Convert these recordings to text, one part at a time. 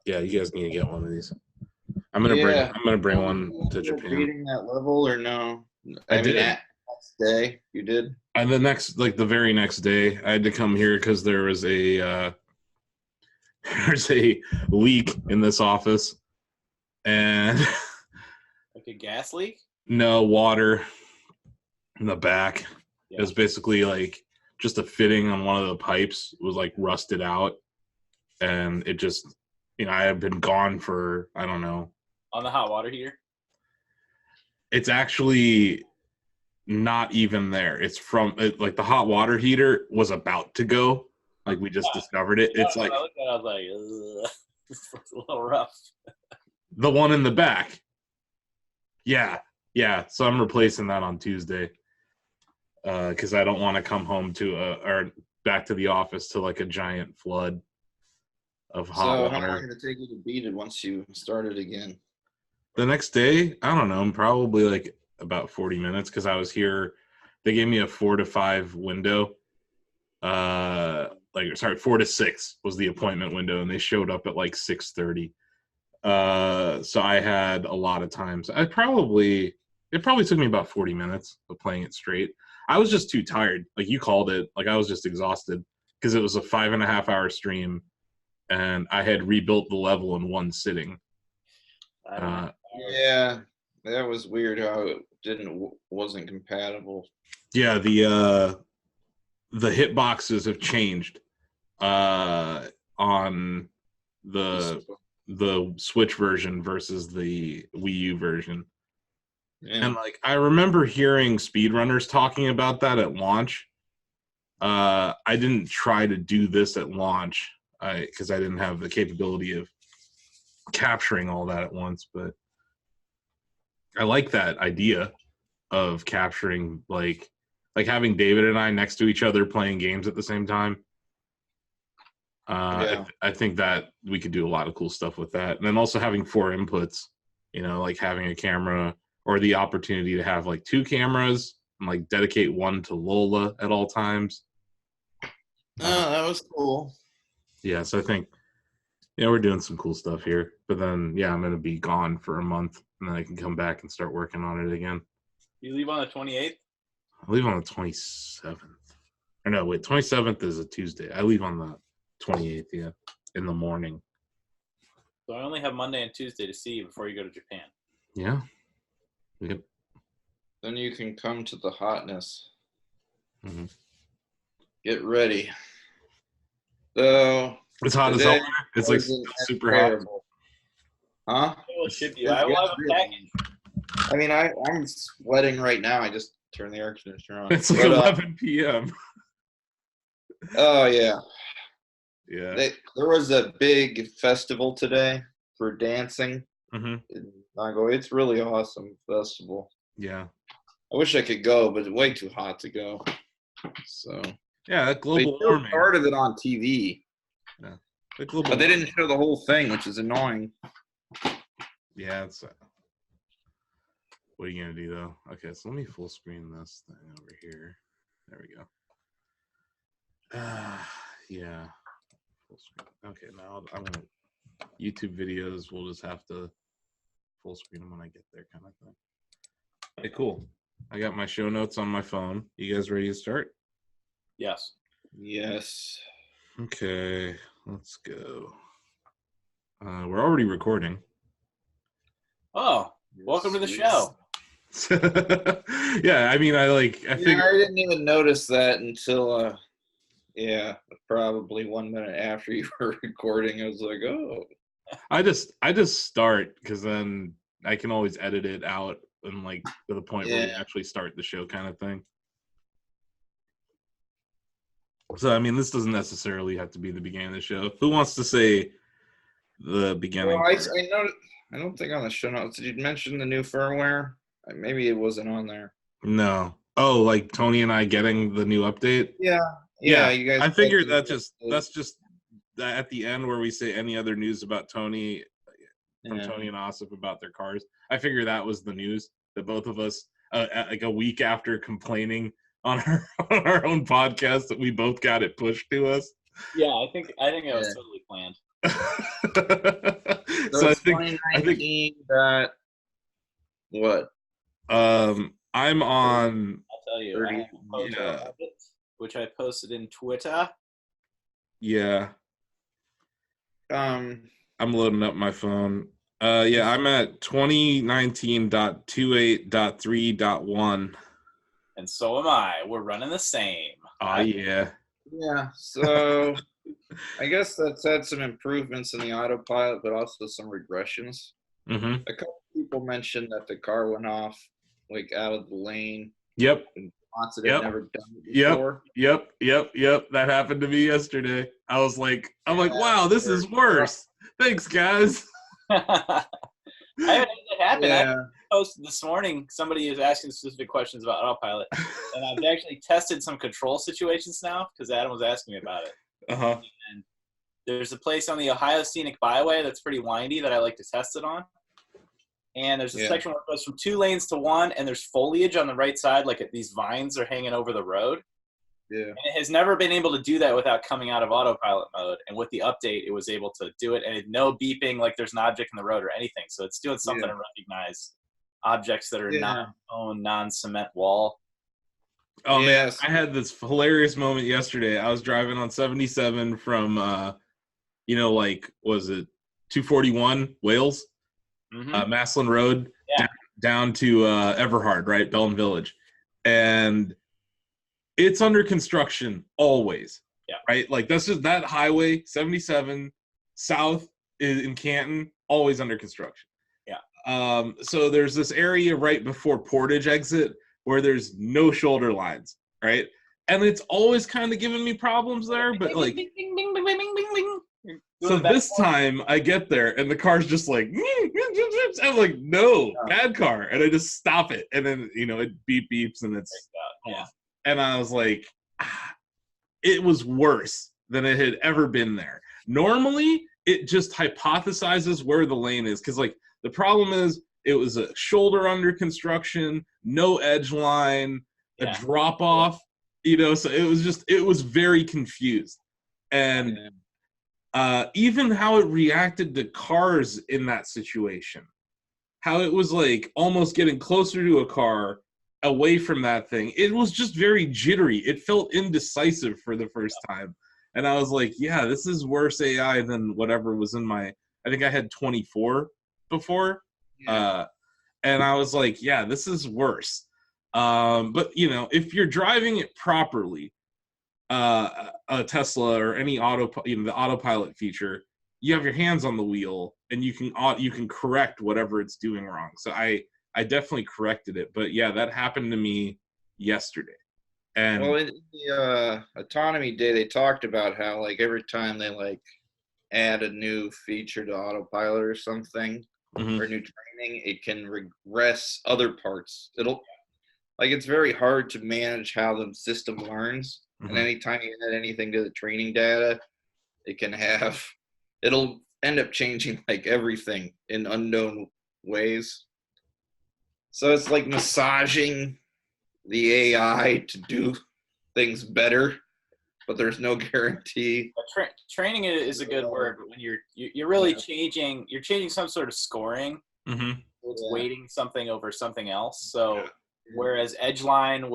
Yeah, you guys need to get one of these. I'm gonna bring one to Japan. Beating that level or no? I mean, did. Next day you did. And the very next day, I had to come here because there was there's a leak in this office, and like a gas leak. No water in the back. Yeah. It was basically like just a fitting on one of the pipes was like rusted out, and it just, I have been gone for, I don't know. On the hot water heater? It's actually not even there. It's from like the hot water heater was about to go. Like we just discovered it. It's like I looked at it, I was like, this looks a little rough. The one in the back. Yeah. So I'm replacing that on Tuesday because I don't want to come home or back to the office to like a giant flood of hot water. So how long did it take you to beat it once you started again? The next day, I don't know, probably like about 40 minutes because I was here. They gave me a 4 to 5 window. 4 to 6 was the appointment window, and they showed up at like 6:30. So I had a lot of times. It probably took me about 40 minutes of playing it straight. I was just too tired. Like you called it. Like I was just exhausted because it was a 5.5 hour stream, and I had rebuilt the level in one sitting. Yeah, that was weird how it wasn't compatible. Yeah, the hitboxes have changed on the Switch version versus the Wii U version. Yeah. And like I remember hearing speedrunners talking about that at launch. I didn't try to do this at launch because I didn't have the capability of capturing all that at once, but I like that idea of capturing like having David and I next to each other playing games at the same time. I think that we could do a lot of cool stuff with that. And then also having 4 inputs, like having a camera or the opportunity to have like 2 cameras and like dedicate one to Lola at all times. Oh, that was cool. Yeah, so I think, we're doing some cool stuff here. But then, I'm going to be gone for a month, and then I can come back and start working on it again. You leave on the 28th? I leave on the 27th. Or no, wait, 27th is a Tuesday. I leave on the 28th, in the morning. So I only have Monday and Tuesday to see you before you go to Japan. Yeah. Yep. Then you can come to the hotness. Mm-hmm. Get ready. So it's hot as hell. It's like super terrible. Hot. Huh? I will ship you. I will have a package. I mean, I'm sweating right now. I just turned the air conditioner on. It's like 11 p.m. Oh, yeah. Yeah. There was a big festival today for dancing. Mm-hmm. It's really awesome festival. Yeah. I wish I could go, but it's way too hot to go. So. Yeah, that global warming. They started it on TV. Yeah. But they didn't show the whole thing, which is annoying. Yeah, it's. What are you gonna do though? Okay, so let me full screen this thing over here. There we go. Yeah. Full screen. Okay, now I want YouTube videos. We'll just have to full screen them when I get there, kind of thing. Okay, cool. I got my show notes on my phone. You guys ready to start? Yes. Yes. Okay, let's go. We're already recording. Oh, welcome to the show. Yeah, I mean, I didn't even notice that until probably 1 minute after you were recording. I was like, oh. I just start because then I can always edit it out and like to the point where we actually start the show, kind of thing. So I mean, this doesn't necessarily have to be the beginning of the show. Who wants to say the beginning? Well, I don't think on the show notes did you mention the new firmware? Maybe it wasn't on there. No. Oh, like Tony and I getting the new update? Yeah. You guys. I figured that's just at the end where we say any other news about Tony from Tony and Osip about their cars. I figured that was the news that both of us like a week after complaining on our own podcast that we both got it pushed to us. Yeah, I think it was totally planned. So I think 2019 that what? I'm on. I'll tell you. I have a photo of it, which I posted in Twitter. Yeah. I'm loading up my phone. Yeah, I'm at 2019.28.3.1. And so am I. We're running the same. Oh, yeah. Yeah, so I guess that's had some improvements in the autopilot, but also some regressions. Mm-hmm. A couple people mentioned that the car went off, like, out of the lane. Yep. And lots of it never done it before. Yep. That happened to me yesterday. I'm like, wow, this is worse. Thanks, guys. I haven't had it happen. Yeah. I posted this morning. Somebody is asking specific questions about Autopilot, and I've actually tested some control situations now because Adam was asking me about it. Uh-huh. And there's a place on the Ohio Scenic Byway that's pretty windy that I like to test it on. And there's a section where it goes from 2 lanes to 1, and there's foliage on the right side, like these vines are hanging over the road. Yeah. And it has never been able to do that without coming out of autopilot mode. And with the update, it was able to do it, and no beeping like there's an object in the road or anything. So it's doing something to recognize objects that are non-cement wall. Oh, man, I had this hilarious moment yesterday. I was driving on 77 from, was it 241 Wales? Maslin Road down to Everhard, right? Belton Village. And it's under construction always. Yeah. Right? Like, that's just that highway, 77 south in Canton, always under construction. Yeah. So there's this area right before Portage exit where there's no shoulder lines, right? And it's always kind of giving me problems there, but like... So this time I get there and the car's just like, I'm like, no, bad car. And I just stop it. And then, it beeps and it's off. And I was like, it was worse than it had ever been there. Normally, it just hypothesizes where the lane is. Because, like, the problem is it was a shoulder under construction, no edge line, a drop off, so it was very confused. And even how it reacted to cars in that situation, how it was like almost getting closer to a car away from that thing. It was just very jittery. It felt indecisive for the first time. And I was like, yeah, this is worse AI than whatever was in I think I had 24 before. Yeah. And I was like, yeah, this is worse. But, if you're driving it properly, a Tesla or any the autopilot feature, you have your hands on the wheel and you can correct whatever it's doing wrong. So I definitely corrected it, but yeah, that happened to me yesterday. And in the autonomy day, they talked about how like every time they add a new feature to autopilot or something or new training, it can regress other parts. It's very hard to manage how the system learns. And anytime you add anything to the training data, it'll end up changing everything in unknown ways. So it's like massaging the AI to do things better, but there's no guarantee. Training is a good word, but when you're really changing some sort of scoring. It's weighting something over something else. So whereas Edgeline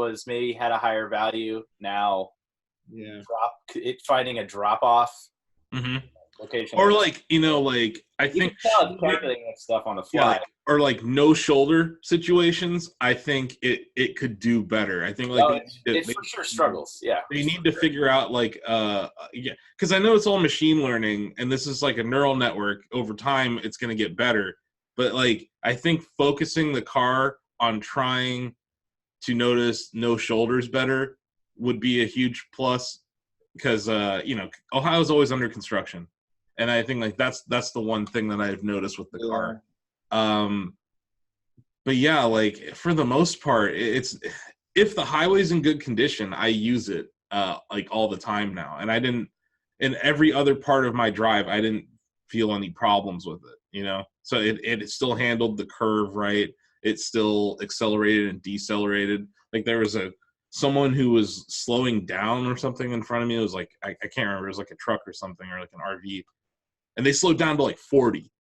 had a higher value, now finding a drop off location. Or I think calculating that stuff on the fly. Or no shoulder situations, I think it could do better. I think it for sure struggles. Yeah. They need to figure out because I know it's all machine learning and this is like a neural network. Over time it's gonna get better. But I think focusing the car on trying to notice no shoulders better would be a huge plus because Ohio's always under construction. And I think that's the one thing that I've noticed with the car. But yeah, for the most part, it's if the highway's in good condition, I use it all the time now. And I didn't in every other part of my drive, I didn't feel any problems with it, So it still handled the curve right. It still accelerated and decelerated. There was a someone who was slowing down or something in front of me. It was like, I can't remember. It was like a truck or something, or like an RV. And they slowed down to like 40.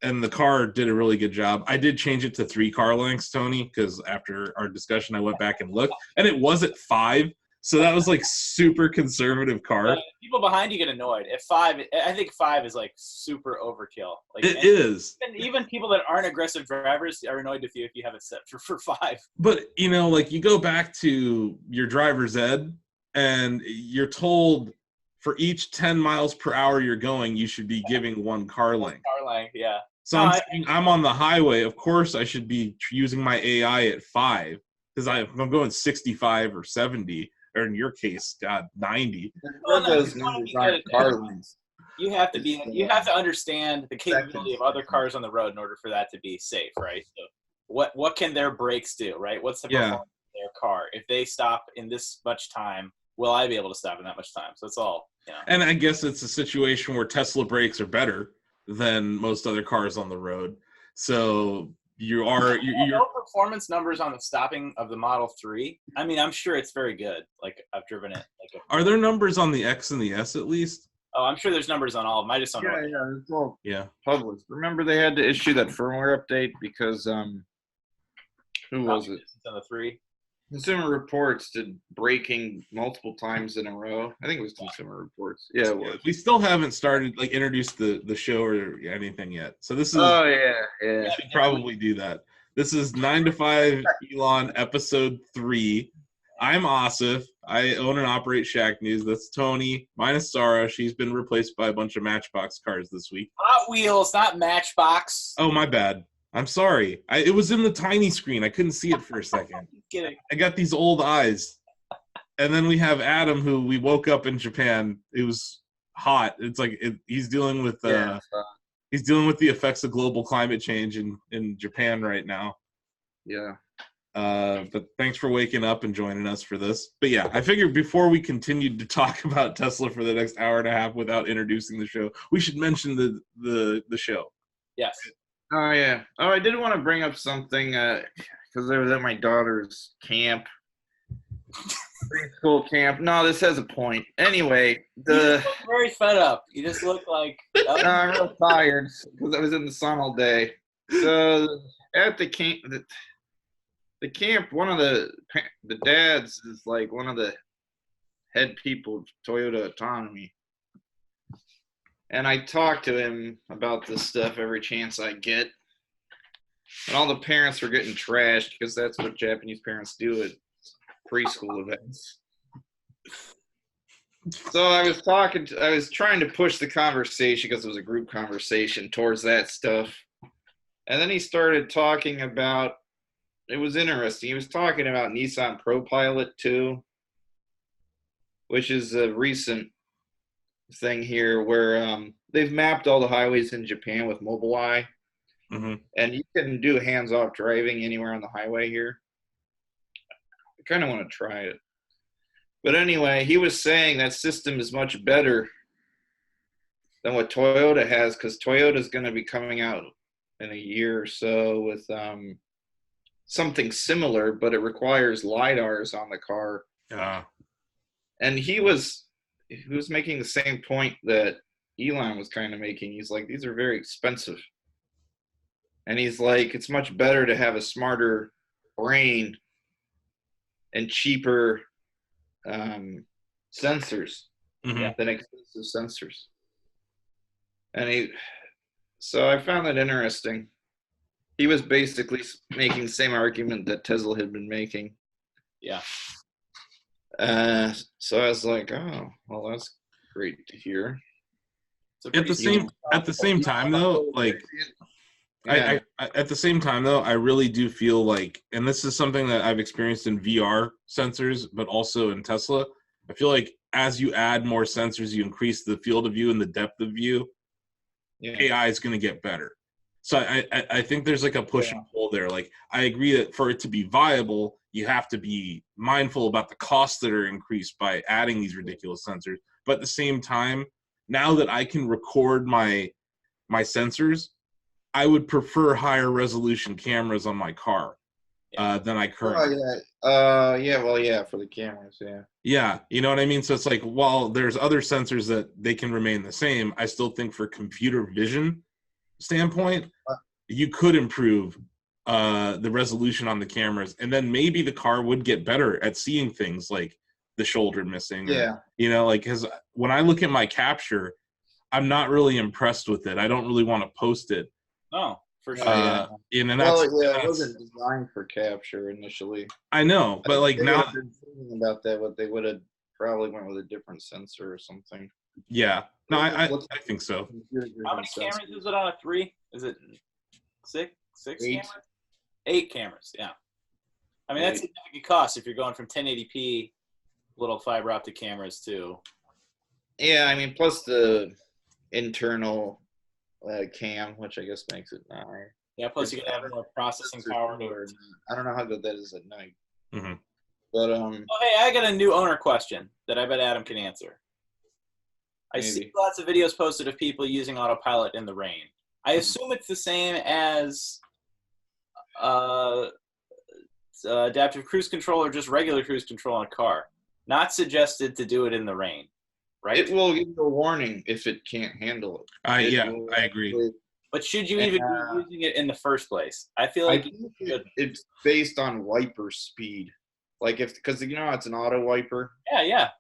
And the car did a really good job. I did change it to 3 car lengths, Tony, because after our discussion, I went back and looked, and it was at 5. So that was like super conservative car. People behind you get annoyed. At 5, I think 5 is like super overkill. Like it is. Even people that aren't aggressive drivers are annoyed with you if you have it set for 5. But, you know, like you go back to your driver's ed, and you're told for each 10 miles per hour you're going, you should be giving 1 car length. Car length, yeah. So I'm on the highway. Of course, I should be using my AI at 5 because I'm going 65 or 70. Or in your case, God, 90. Those numbers aren't car lengths. You have to understand the capability of other cars on the road in order for that to be safe, right? So what can their brakes do, right? What's the performance of their car? If they stop in this much time, will I be able to stop in that much time? So it's all, you know. And I guess it's a situation where Tesla brakes are better than most other cars on the road. So your no performance numbers on the stopping of the Model 3. I mean, I'm sure it's very good. Like I've driven it. Are there numbers on the X and the S at least? Oh, I'm sure there's numbers on all of them. I just don't know. Yeah, it's all published. Remember they had to issue that firmware update because who was it? On the 3. Consumer Reports did braking multiple times in a row. I think it was Consumer Reports. Yeah, it was. We still haven't started introduced the show or anything yet. So this is. Oh yeah. We should probably do that. This is 9to5 Elon episode 3. I'm Asif. I own and operate Shacknews. That's Tony. Minus Sarah. She's been replaced by a bunch of Matchbox cars this week. Hot Wheels, not Matchbox. Oh, my bad. I'm sorry. It was in the tiny screen. I couldn't see it for a second. Kidding. I got these old eyes. And then we have Adam, who we woke up in Japan. It was hot. It's like he's dealing with the effects of global climate change in Japan right now. Yeah. But thanks for waking up and joining us for this. But yeah, I figured before we continued to talk about Tesla for the next hour and a half without introducing the show, we should mention the show. Yes. Oh yeah. Oh, I did want to bring up something because I was at my daughter's camp, preschool camp. No, this has a point. Anyway, you look very fed up. You just look like I'm real tired because I was in the sun all day. So at the camp, the camp, one of the dads is like one of the head people of Toyota Autonomy. And I talk to him about this stuff every chance I get. And all the parents were getting trashed because that's what Japanese parents do at preschool events. So I was trying to push the conversation because it was a group conversation towards that stuff. And then he started talking about, it was interesting. He was talking about Nissan Pro Pilot too, which is a recent thing here where they've mapped all the highways in Japan with Mobileye, and you can do hands-off driving anywhere on the highway here. I kind of want to try it. But anyway, he was saying that system is much better than what Toyota has because Toyota is going to be coming out in a year or so with something similar, but it requires LiDARs on the car. And he was making the same point that Elon was kind of making. He's like, these are very expensive. And he's like, it's much better to have a smarter brain and cheaper sensors than expensive sensors. And so I found that interesting. He was basically making the same argument that Tesla had been making. Yeah. So I was like, oh, well, that's great to hear. At the same time, though, like, I at the same time, though, I really do feel like, and this is something that I've experienced in VR sensors, but also in Tesla. I feel like as you add more sensors, you increase the field of view and the depth of view. AI is going to get better. So I think there's like a push and pull there. Like, I agree that for it to be viable, you have to be mindful about the costs that are increased by adding these ridiculous sensors. But at the same time, now that I can record my sensors, I would prefer higher resolution cameras on my car than I currently. For the cameras, yeah. Yeah, you know what I mean? So it's like, while there's other sensors that they can remain the same, I still think for computer vision standpoint, you could improve the resolution on the cameras, and then maybe the car would get better at seeing things like the shoulder missing. Yeah. Because when I look at my capture, I'm not really impressed with it. I don't really want to post it. Oh, for sure. It wasn't designed for capture initially. I know, but like now, thinking about that, but they would have probably went with a different sensor or something. Yeah, no, I think so. How many cameras is it on a 3? Is it 6 cameras? 8 cameras. Yeah. I mean, that's a significant cost if you're going from 1080p little fiber optic cameras to. Yeah, I mean, plus the internal cam, which I guess makes it 9. Yeah, plus you can have more processing power. I don't know how good that is at night. Mm-hmm. But Oh, hey, I got a new owner question that I bet Adam can answer. I see lots of videos posted of people using Autopilot in the rain. I assume it's the same as adaptive cruise control or just regular cruise control on a car. Not suggested to do it in the rain, right? It will give you a warning if it can't handle it. I agree. But should you even be using it in the first place? I feel like it's based on wiper speed. Like because it's an auto wiper. Yeah.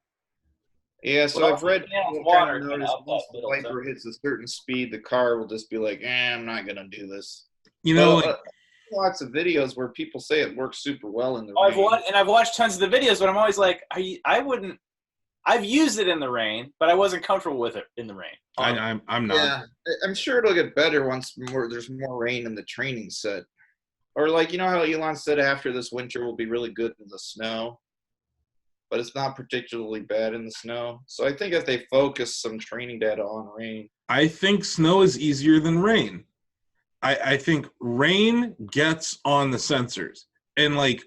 Yeah, so I've read water. Once the wiper hits a certain speed, the car will just be like, I'm not gonna do this. Lots of videos where people say it works super well in the rain. I've watched tons of the videos, but I'm always like, I wouldn't. I've used it in the rain, but I wasn't comfortable with it in the rain. I'm not. Yeah, I'm sure it'll get better once there's more rain in the training set. Or like, how Elon said after this winter will be really good in the snow, but it's not particularly bad in the snow. So I think if they focus some training data on rain. I think snow is easier than rain. I think rain gets on the sensors. And like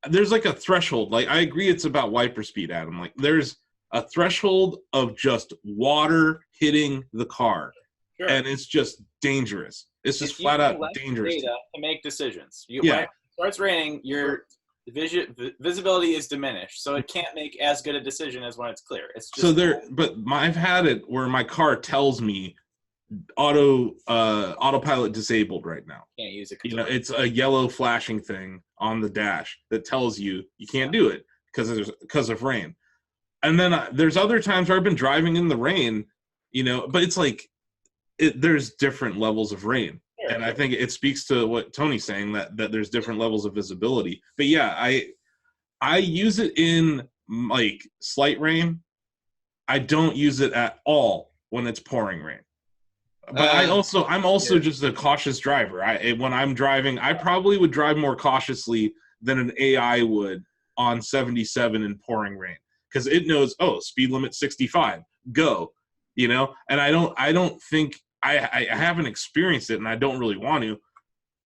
there's like a threshold. Like I agree it's about wiper speed, Adam. Like there's a threshold of just water hitting the car. Sure. And it's just dangerous. It's just flat out dangerous. Data to make decisions. When it starts raining, your visibility is diminished, so it can't make as good a decision as when it's clear. It's just I've had it where my car tells me autopilot disabled right now. Can't use it. It's a yellow flashing thing on the dash that tells you can't do it because of rain. And then there's other times where I've been driving in the rain, but it's like there's different levels of rain. Sure. And I think it speaks to what Tony's saying that there's different levels of visibility. But yeah, I use it in like slight rain. I don't use it at all when it's pouring rain. But I'm also just a cautious driver. When I'm driving, I probably would drive more cautiously than an AI would on 77 in pouring rain, because it knows, speed limit 65, go, and I don't think I haven't experienced it, and I don't really want to.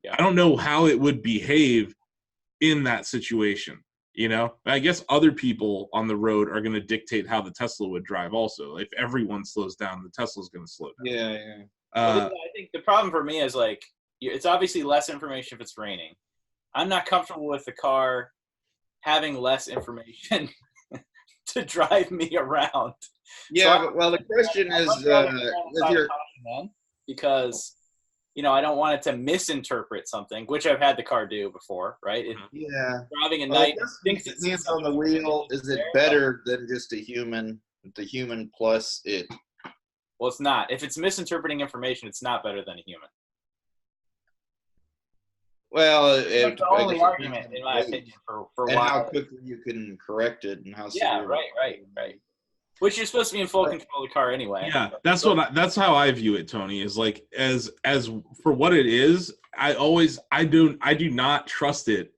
Yeah. I don't know how it would behave in that situation. I guess other people on the road are going to dictate how the Tesla would drive also. If everyone slows down, the Tesla's going to slow down. Yeah. I think the problem for me is like, it's obviously less information if it's raining. I'm not comfortable with the car having less information to drive me around. Yeah, the question is, because I don't want it to misinterpret something, which I've had the car do before, right? Driving at night, thinks it's hands on the wheel. Is it better than just a human? The human plus it. Well, it's not. If it's misinterpreting information, it's not better than a human. Well, it's the only argument, in my opinion, for and how quickly you can correct it and how. Yeah, right. Which you're supposed to be in full control of the car anyway. Yeah, that's how I view it, Tony. Is like as for what it is. I do not trust it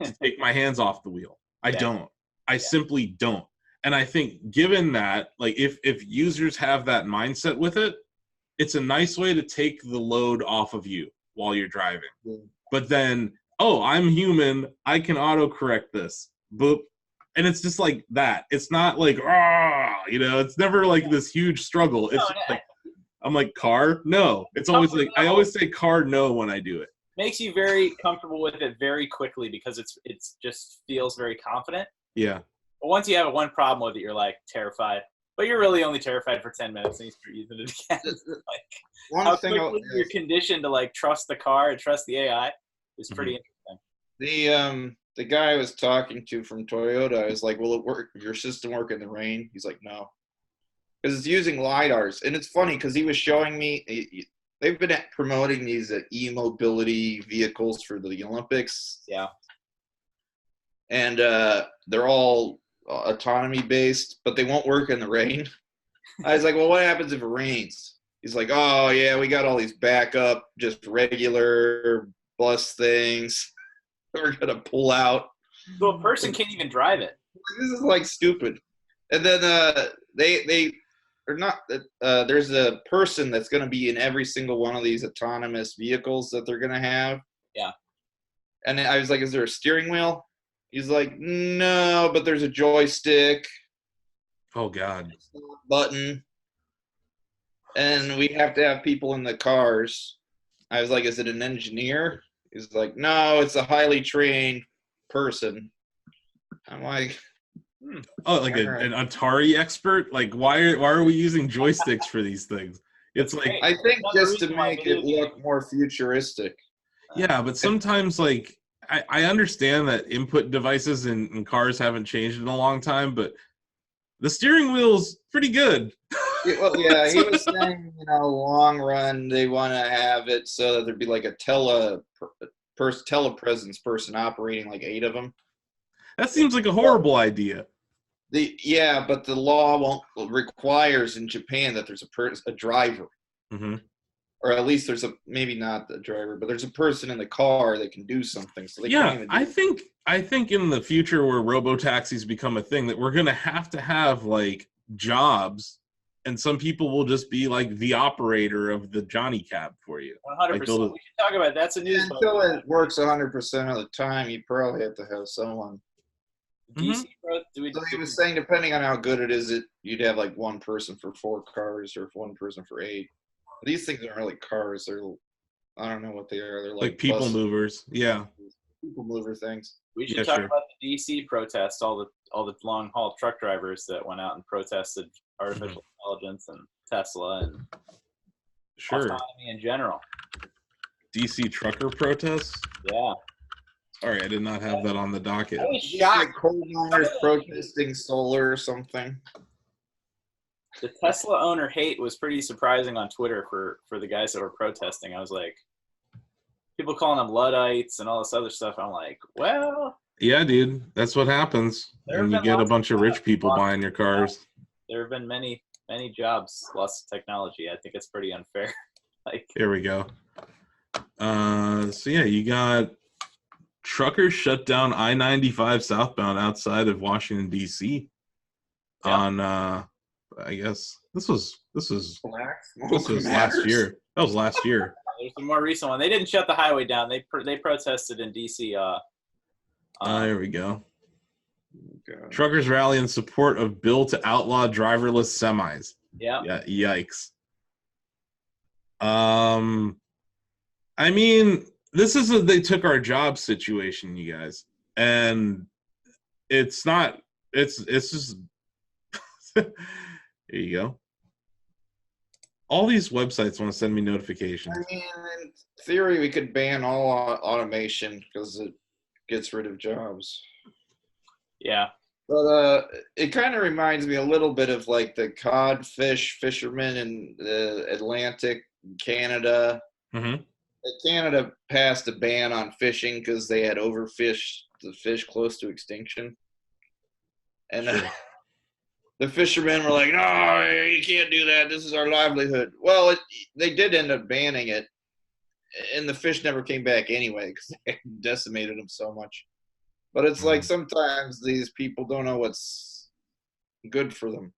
to take my hands off the wheel. I don't. I simply don't. And I think given that, like if users have that mindset with it, it's a nice way to take the load off of you while you're driving. Yeah. But then, I'm human. I can autocorrect this. Boop. And it's just like that. It's not like, it's never like this huge struggle. It's just like, I'm like, car? No. It's always like, I always say car no when I do it. makes you very comfortable with it very quickly because it's just feels very confident. Yeah. But once you have one problem with it, you're like terrified. But you're really only terrified for 10 minutes and you start using it again. Like how quickly you're conditioned to like trust the car and trust the AI is pretty interesting. The guy I was talking to from Toyota, I was like, will it work? Your system work in the rain? He's like, no. Because it's using LiDARs. And it's funny because he was showing me, they've been promoting these e-mobility vehicles for the Olympics. Yeah. And they're all autonomy based, but they won't work in the rain. I was like, well, what happens if it rains? He's like, oh, yeah, we got all these backup, just regular bus things. We're going to pull out. So a person can't even drive it. This is like stupid. And then they are not, there's a person that's going to be in every single one of these autonomous vehicles that they're going to have. Yeah. And I was like, is there a steering wheel? He's like, no, but there's a joystick. Oh, God. Button. And we have to have people in the cars. I was like, is it an engineer? He's like, no, it's a highly trained person. I'm like, oh, like an Atari expert? Like, why are we using joysticks for these things? It's like, I think just to make it look more futuristic. Yeah, but sometimes, like, I understand that input devices in cars haven't changed in a long time, but the steering wheel's pretty good. Well, yeah, he was saying, long run, they want to have it so that there'd be like a telepresence person operating like 8 of them. That seems like a horrible idea. But the law requires in Japan that there's a driver. Mm-hmm. Or at least there's maybe not the driver, but there's a person in the car that can do something. So I think in the future where robo-taxis become a thing, that we're going to have like jobs, and some people will just be like the operator of the Johnny Cab for you. 100%. Like we should talk about it. That's a news. Until it works 100% of the time, you probably have to have someone. DC Pro, so he was saying, depending on how good it is, you'd have like one person for 4 cars or one person for 8. These things aren't really cars. They're, I don't know what they are. They're like people movers. Yeah. People mover things. We should talk about the DC protest, all the long haul truck drivers that went out and protested artificial intelligence and Tesla and autonomy in general. DC trucker protests? Yeah. Sorry, I did not have that on the docket. I was shocked. Coal miners protesting solar or something. The Tesla owner hate was pretty surprising on Twitter for the guys that were protesting. I was like, people calling them Luddites and all this other stuff. I'm like, well. Yeah, dude, that's what happens when you get a bunch of rich people buying your cars. There have been many jobs lost to technology. I think it's pretty unfair. Here we go. So yeah, you got truckers shut down I-95 southbound outside of Washington D.C. on. I guess this was last year. That was last year. There's a more recent one. They didn't shut the highway down. They protested in D.C. There we go. Okay. Truckers rally in support of bill to outlaw driverless semis. Yeah. Yikes. I mean, this is a they took our job situation, you guys, and it's not. It's just. Here you go. All these websites want to send me notifications. I mean, in theory, we could ban all automation because it gets rid of jobs. Yeah. But it kind of reminds me a little bit of like the codfish fishermen in the Atlantic, Canada. Mm-hmm. Canada passed a ban on fishing because they had overfished the fish close to extinction. And the fishermen were like, no, you can't do that. This is our livelihood. Well, they did end up banning it, and the fish never came back anyway because they decimated them so much. But it's like sometimes these people don't know what's good for them.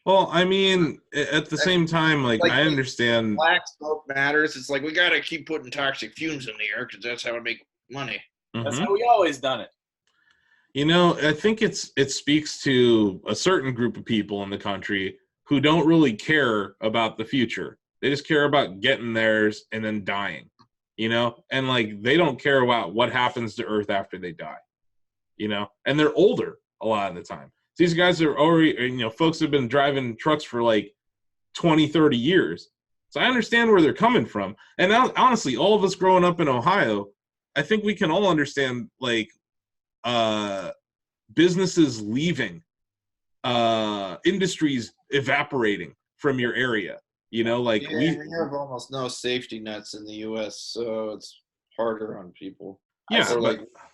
Well, I mean, at the same time, like I understand. Black smoke matters. It's like we got to keep putting toxic fumes in the air because that's how we make money. That's how we always done it. You know, I think it speaks to a certain group of people in the country who don't really care about the future. They just care about getting theirs and then dying. and like they don't care about what happens to Earth after they die, and they're older a lot of the time. These guys are already, folks have been driving trucks for like 20, 30 years. So I understand where they're coming from. And now, honestly, all of us growing up in Ohio, I think we can all understand like businesses leaving, industries evaporating from your area. Like we have almost no safety nets in the U.S., so it's harder on people. Yeah,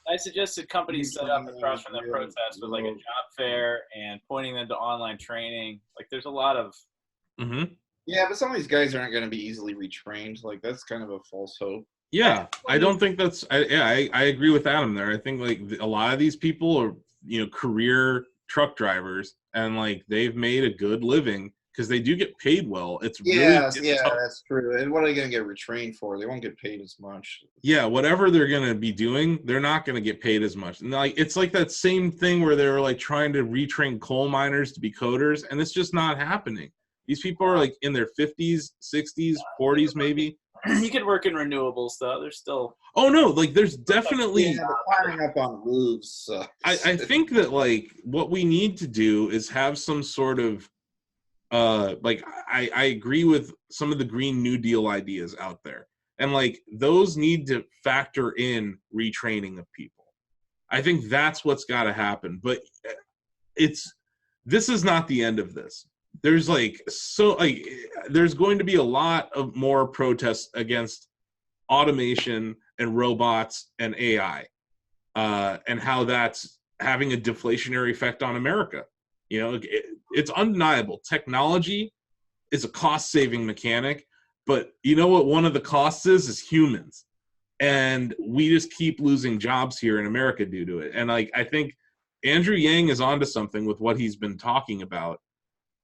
I suggested companies set up across from the protest with like a job fair and pointing them to online training. Like, there's a lot of. Mm-hmm. Yeah, but some of these guys aren't going to be easily retrained. Like, that's kind of a false hope. Yeah, I don't think that's. I agree with Adam there. I think like a lot of these people are career truck drivers, and like they've made a good living because they do get paid well. It's tough. That's true. And what are they going to get retrained for? They won't get paid as much. Yeah, whatever they're going to be doing, they're not going to get paid as much. And like it's like that same thing where they're like trying to retrain coal miners to be coders, and it's just not happening. These people are like in their 50s, 60s, 40s, maybe. You could work in renewables, though. There's still. Oh no! Like there's definitely. Climbing up on roofs. I think that like what we need to do is have some sort of. Like I agree with some of the Green New Deal ideas out there, and like those need to factor in retraining of people. I think that's what's got to happen. But this is not the end of this. There's there's going to be a lot of more protests against automation and robots and AI, and how that's having a deflationary effect on America. It's undeniable. Technology is a cost-saving mechanic, but you know what one of the costs is humans. And we just keep losing jobs here in America due to it. And like I think Andrew Yang is onto something with what he's been talking about.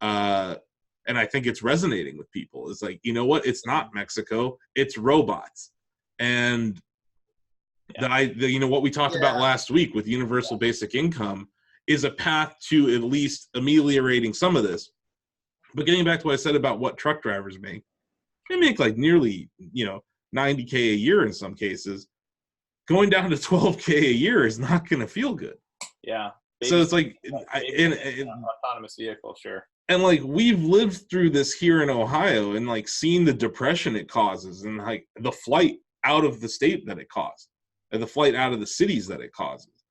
And I think it's resonating with people. It's like, you know what? It's not Mexico. It's robots. And what we talked about last week with universal basic income is a path to at least ameliorating some of this. But getting back to what I said about what truck drivers make, they make like nearly, $90K a year in some cases. Going down to $12K a year is not going to feel good. Yeah. So it's like, autonomous vehicle, sure. And like we've lived through this here in Ohio, and like seen the depression it causes, and like the flight out of the state that it caused, and the flight out of the cities that it causes.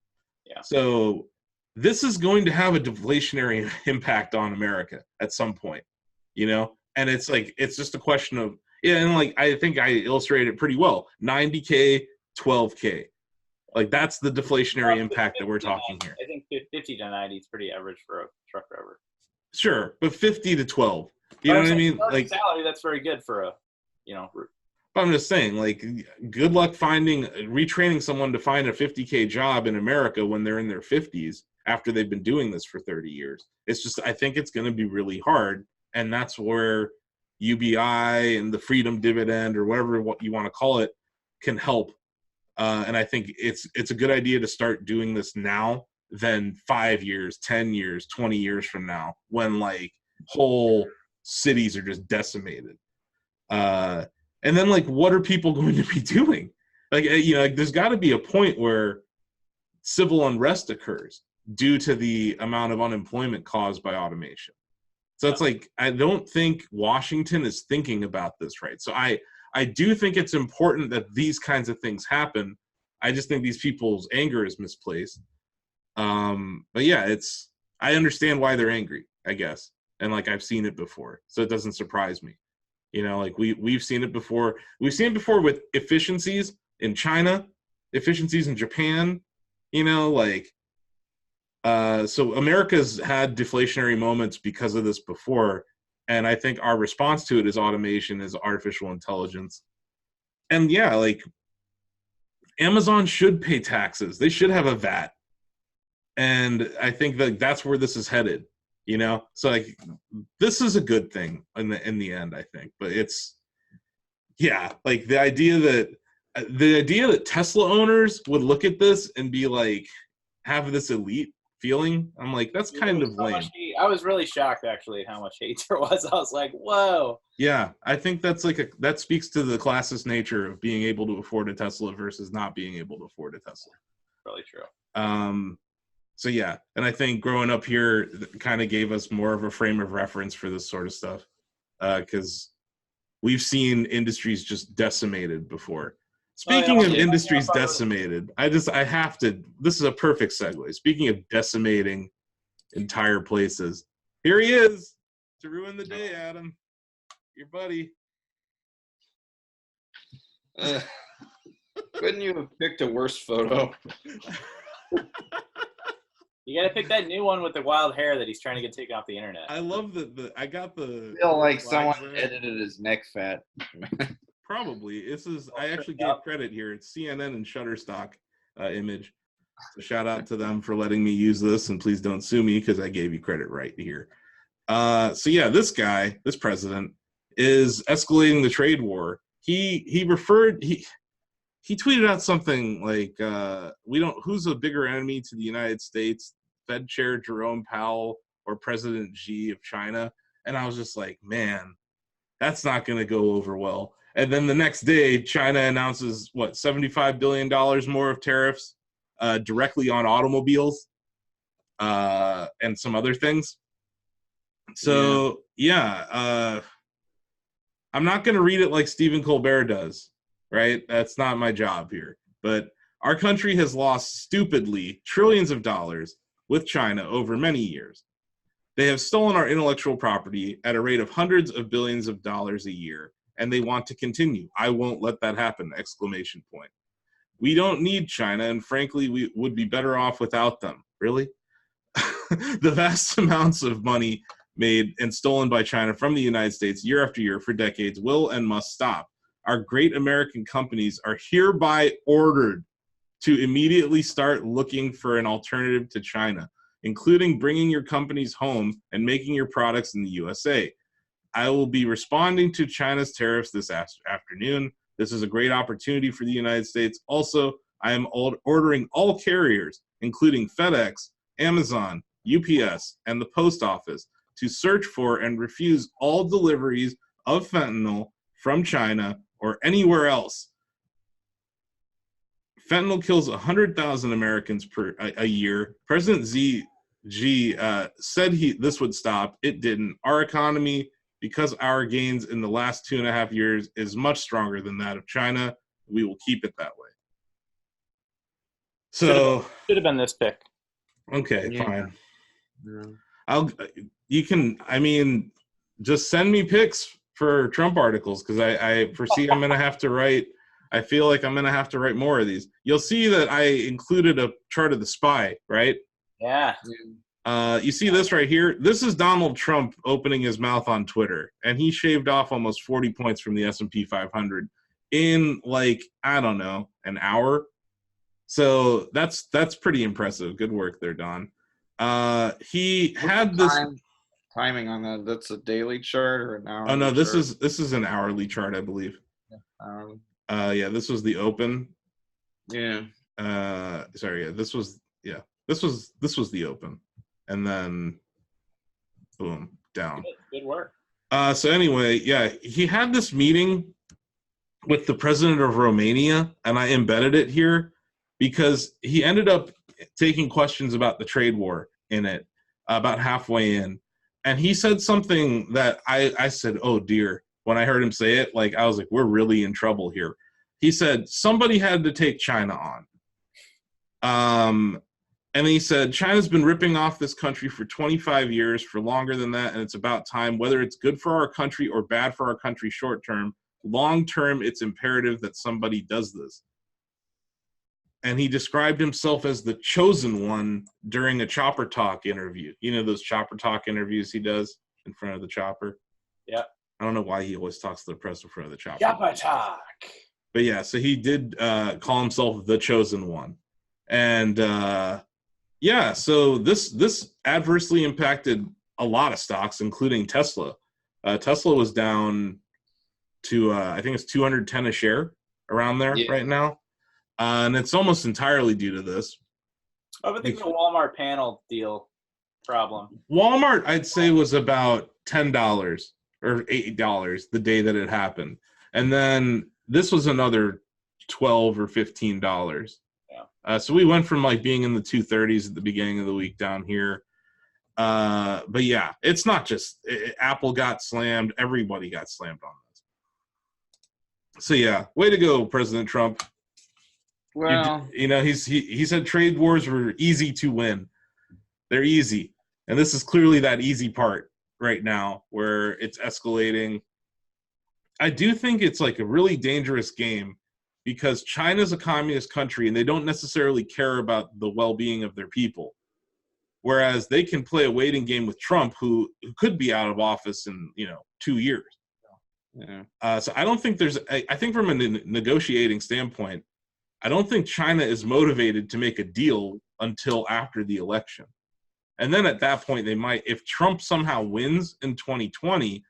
Yeah. So this is going to have a deflationary impact on America at some point, and it's like it's just a question of and like I think I illustrated it pretty well. 90K, 12K. Like that's the deflationary impact that we're talking here. I think 50 to 90 is pretty average for a truck driver. Sure, but 50 to 12. You know what I mean? Like salary, that's very good for a, But I'm just saying, like, good luck retraining someone to find a 50K job in America when they're in their 50s after they've been doing this for 30 years. It's just, I think it's going to be really hard, and that's where UBI and the freedom dividend, or what you want to call it, can help. And I think it's a good idea to start doing this now than 5 years, 10 years, 20 years from now, when like whole cities are just decimated. And then like, what are people going to be doing? Like, there's got to be a point where civil unrest occurs due to the amount of unemployment caused by automation. So it's like, I don't think Washington is thinking about this right. So I do think it's important that these kinds of things happen. I just think these people's anger is misplaced. But yeah, I understand why they're angry, I guess. And like, I've seen it before, so it doesn't surprise me. Like we've seen it before. We've seen it before with efficiencies in China, efficiencies in Japan, so America's had deflationary moments because of this before. And I think our response to it is automation, is artificial intelligence. And yeah, like Amazon should pay taxes. They should have a VAT. And I think that that's where this is headed, So like, this is a good thing in the end, I think. But it's, yeah, like the idea that Tesla owners would look at this and be like, have this elite feeling. I'm like, that's kind of lame. I was really shocked actually at how much hate there was. I was like, whoa. Yeah, I think that's that speaks to the classist nature of being able to afford a Tesla versus not being able to afford a Tesla. Really true. So yeah, and I think growing up here kind of gave us more of a frame of reference for this sort of stuff, because we've seen industries just decimated before. Speaking of industries decimated, I have to, this is a perfect segue. Speaking of decimating entire places, here he is to ruin the day, Adam. Your buddy. Couldn't you have picked a worse photo? You gotta pick that new one with the wild hair that he's trying to get taken off the internet. I love I got the. I feel like someone edited his neck fat. Probably. This is, I actually gave credit here. It's CNN and Shutterstock image. So shout out to them for letting me use this, and please don't sue me because I gave you credit right here. So yeah, this guy, this president, is escalating the trade war. He tweeted out something like, who's a bigger enemy to the United States, Fed Chair Jerome Powell or President Xi of China? And I was just like, man, that's not going to go over well. And then the next day, China announces, $75 billion more of tariffs directly on automobiles and some other things. So, yeah, I'm not going to read it like Stephen Colbert does. Right? That's not my job here. But our country has lost stupidly trillions of dollars with China over many years. They have stolen our intellectual property at a rate of hundreds of billions of dollars a year, and they want to continue. I won't let that happen! ! We don't need China, and frankly, we would be better off without them. Really? The vast amounts of money made and stolen by China from the United States year after year for decades will and must stop. Our great American companies are hereby ordered to immediately start looking for an alternative to China, including bringing your companies home and making your products in the USA. I will be responding to China's tariffs this afternoon. This is a great opportunity for the United States. Also, I am ordering all carriers, including FedEx, Amazon, UPS, and the post office, to search for and refuse all deliveries of fentanyl from China or anywhere else. Fentanyl kills 100,000 Americans a year. President Xi said this would stop. It didn't. Our economy, because our gains in the last 2.5 years, is much stronger than that of China. We will keep it that way. So should have been this pick. Okay, fine. Yeah. Just send me picks for Trump articles, because I foresee I'm going to have to write. I feel like I'm going to have to write more of these. You'll see that I included a chart of the SPY, right? Yeah. You see this right here? This is Donald Trump opening his mouth on Twitter, and he shaved off almost 40 points from the S&P 500 in, I don't know, an hour. So that's pretty impressive. Good work there, Don. He had this timing on that. That's a daily chart or an hourly? Oh no, this chart? is an hourly chart, I believe. Yeah, this was the open. Yeah. Sorry, yeah, this was the open, and then boom, down. Good work. So anyway, yeah, he had this meeting with the president of Romania, and I embedded it here because he ended up taking questions about the trade war in it about halfway in. And he said something that I said, oh dear, when I heard him say it, I was like, we're really in trouble here. He said, somebody had to take China on. And he said, China's been ripping off this country for 25 years, for longer than that, and it's about time. Whether it's good for our country or bad for our country short term, long term, it's imperative that somebody does this. And he described himself as the chosen one during a Chopper Talk interview. You know those Chopper Talk interviews he does in front of the chopper? Yeah. I don't know why he always talks to the press in front of the chopper. Chopper Talk. But yeah, so he did call himself the chosen one. And yeah, so this adversely impacted a lot of stocks, including Tesla. Tesla was down to, I think it's 210 a share around there right now. And it's almost entirely due to this. I would think the Walmart panel deal problem. Walmart, I'd say, was about $10 or $8 the day that it happened. And then this was another $12 or $15. Yeah. So we went from like being in the 230s at the beginning of the week down here. But yeah, it's not just Apple got slammed. Everybody got slammed on this. So yeah, way to go, President Trump. Well, he said trade wars were easy to win. They're easy. And this is clearly that easy part right now where it's escalating. I do think it's like a really dangerous game because China's a communist country and they don't necessarily care about the well-being of their people. Whereas they can play a waiting game with Trump, who could be out of office in 2 years. Yeah. So I don't think I think from a negotiating standpoint, I don't think China is motivated to make a deal until after the election. And then at that point, they might, if Trump somehow wins in 2020,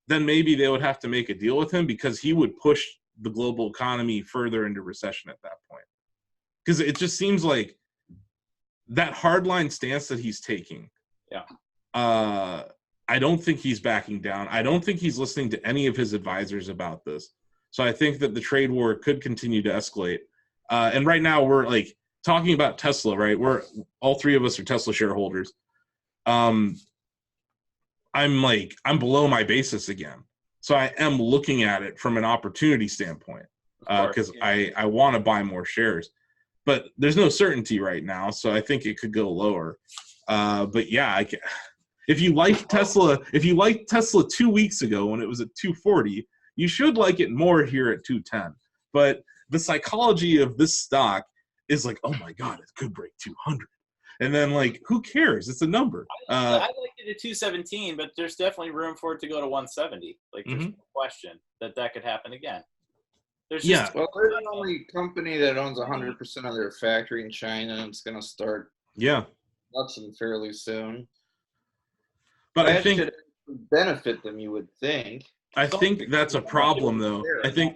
then maybe they would have to make a deal with him because he would push the global economy further into recession at that point. Because it just seems like that hardline stance that he's taking. Yeah. I don't think he's backing down. I don't think he's listening to any of his advisors about this. So I think that the trade war could continue to escalate. And right now we're like talking about Tesla, right? All three of us are Tesla shareholders. I'm below my basis again. So I am looking at it from an opportunity standpoint because I want to buy more shares. But there's no certainty right now, so I think it could go lower. But yeah, if you liked Tesla 2 weeks ago when it was at 240, you should like it more here at 210. But the psychology of this stock is like, oh my God, it could break 200. And then like, who cares? It's a number. I liked it at 217, but there's definitely room for it to go to 170. Like there's no question that could happen again. Well, they're the only company that owns 100% of their factory in China, and it's going to start production fairly soon. But that I think should benefit them, you would think. I think that's a problem, though. I think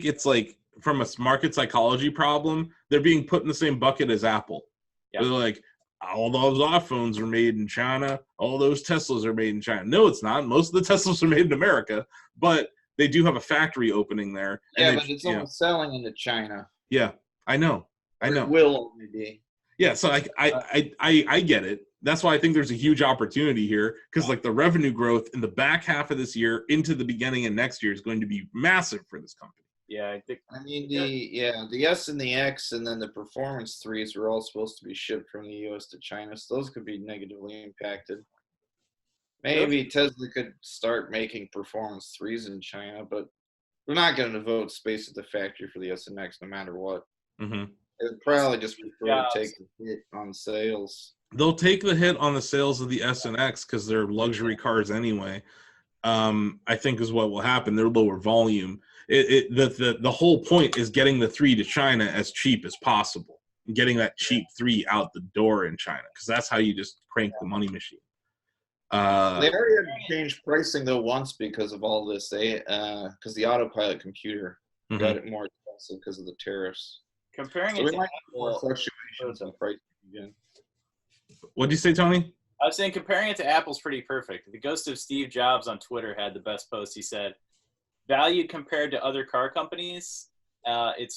it's like from a market psychology problem. They're being put in the same bucket as Apple. Yeah. They're like, all those iPhones are made in China. All those Teslas are made in China. No, it's not. Most of the Teslas are made in America, but they do have a factory opening there. Yeah, but it's only selling into China. Yeah, I know. It will only be. Yeah, so I get it. That's why I think there's a huge opportunity here because like the revenue growth in the back half of this year into the beginning of next year is going to be massive for this company. Yeah, I think. I mean the S and the X and then the Performance 3s were all supposed to be shipped from the U.S. to China, so those could be negatively impacted. Maybe Tesla could start making Performance 3s in China, but they're not going to devote space at the factory for the S and X no matter what. Mm-hmm. They'd probably just prefer to take the hit on sales. They'll take the hit on the sales of the S and X because they're luxury cars anyway. I think is what will happen. They're lower volume. The whole point is getting the 3 to China as cheap as possible, and getting that cheap 3 out the door in China because that's how you just crank the money machine. They already had to change pricing though once because of all this. Because the Autopilot computer got it more expensive because of the tariffs. Comparing it to Apple, fluctuations in pricing again. What'd you say, Tony? I was saying comparing it to Apple's pretty perfect. The ghost of Steve Jobs on Twitter had the best post. He said, "Valued compared to other car companies, it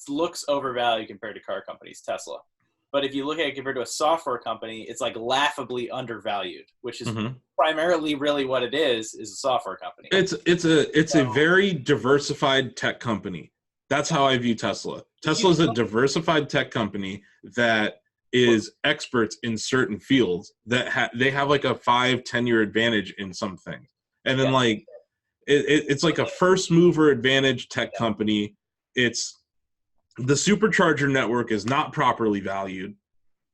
looks overvalued compared to car companies, Tesla. But if you look at it compared to a software company, it's like laughably undervalued, which is primarily really what it is a software company. It's a very diversified tech company. That's how I view Tesla. Tesla is a diversified tech company that is experts in certain fields that they have like a 5-10 year advantage in some things. And then like it's like a first mover advantage tech company. It's the supercharger network is not properly valued.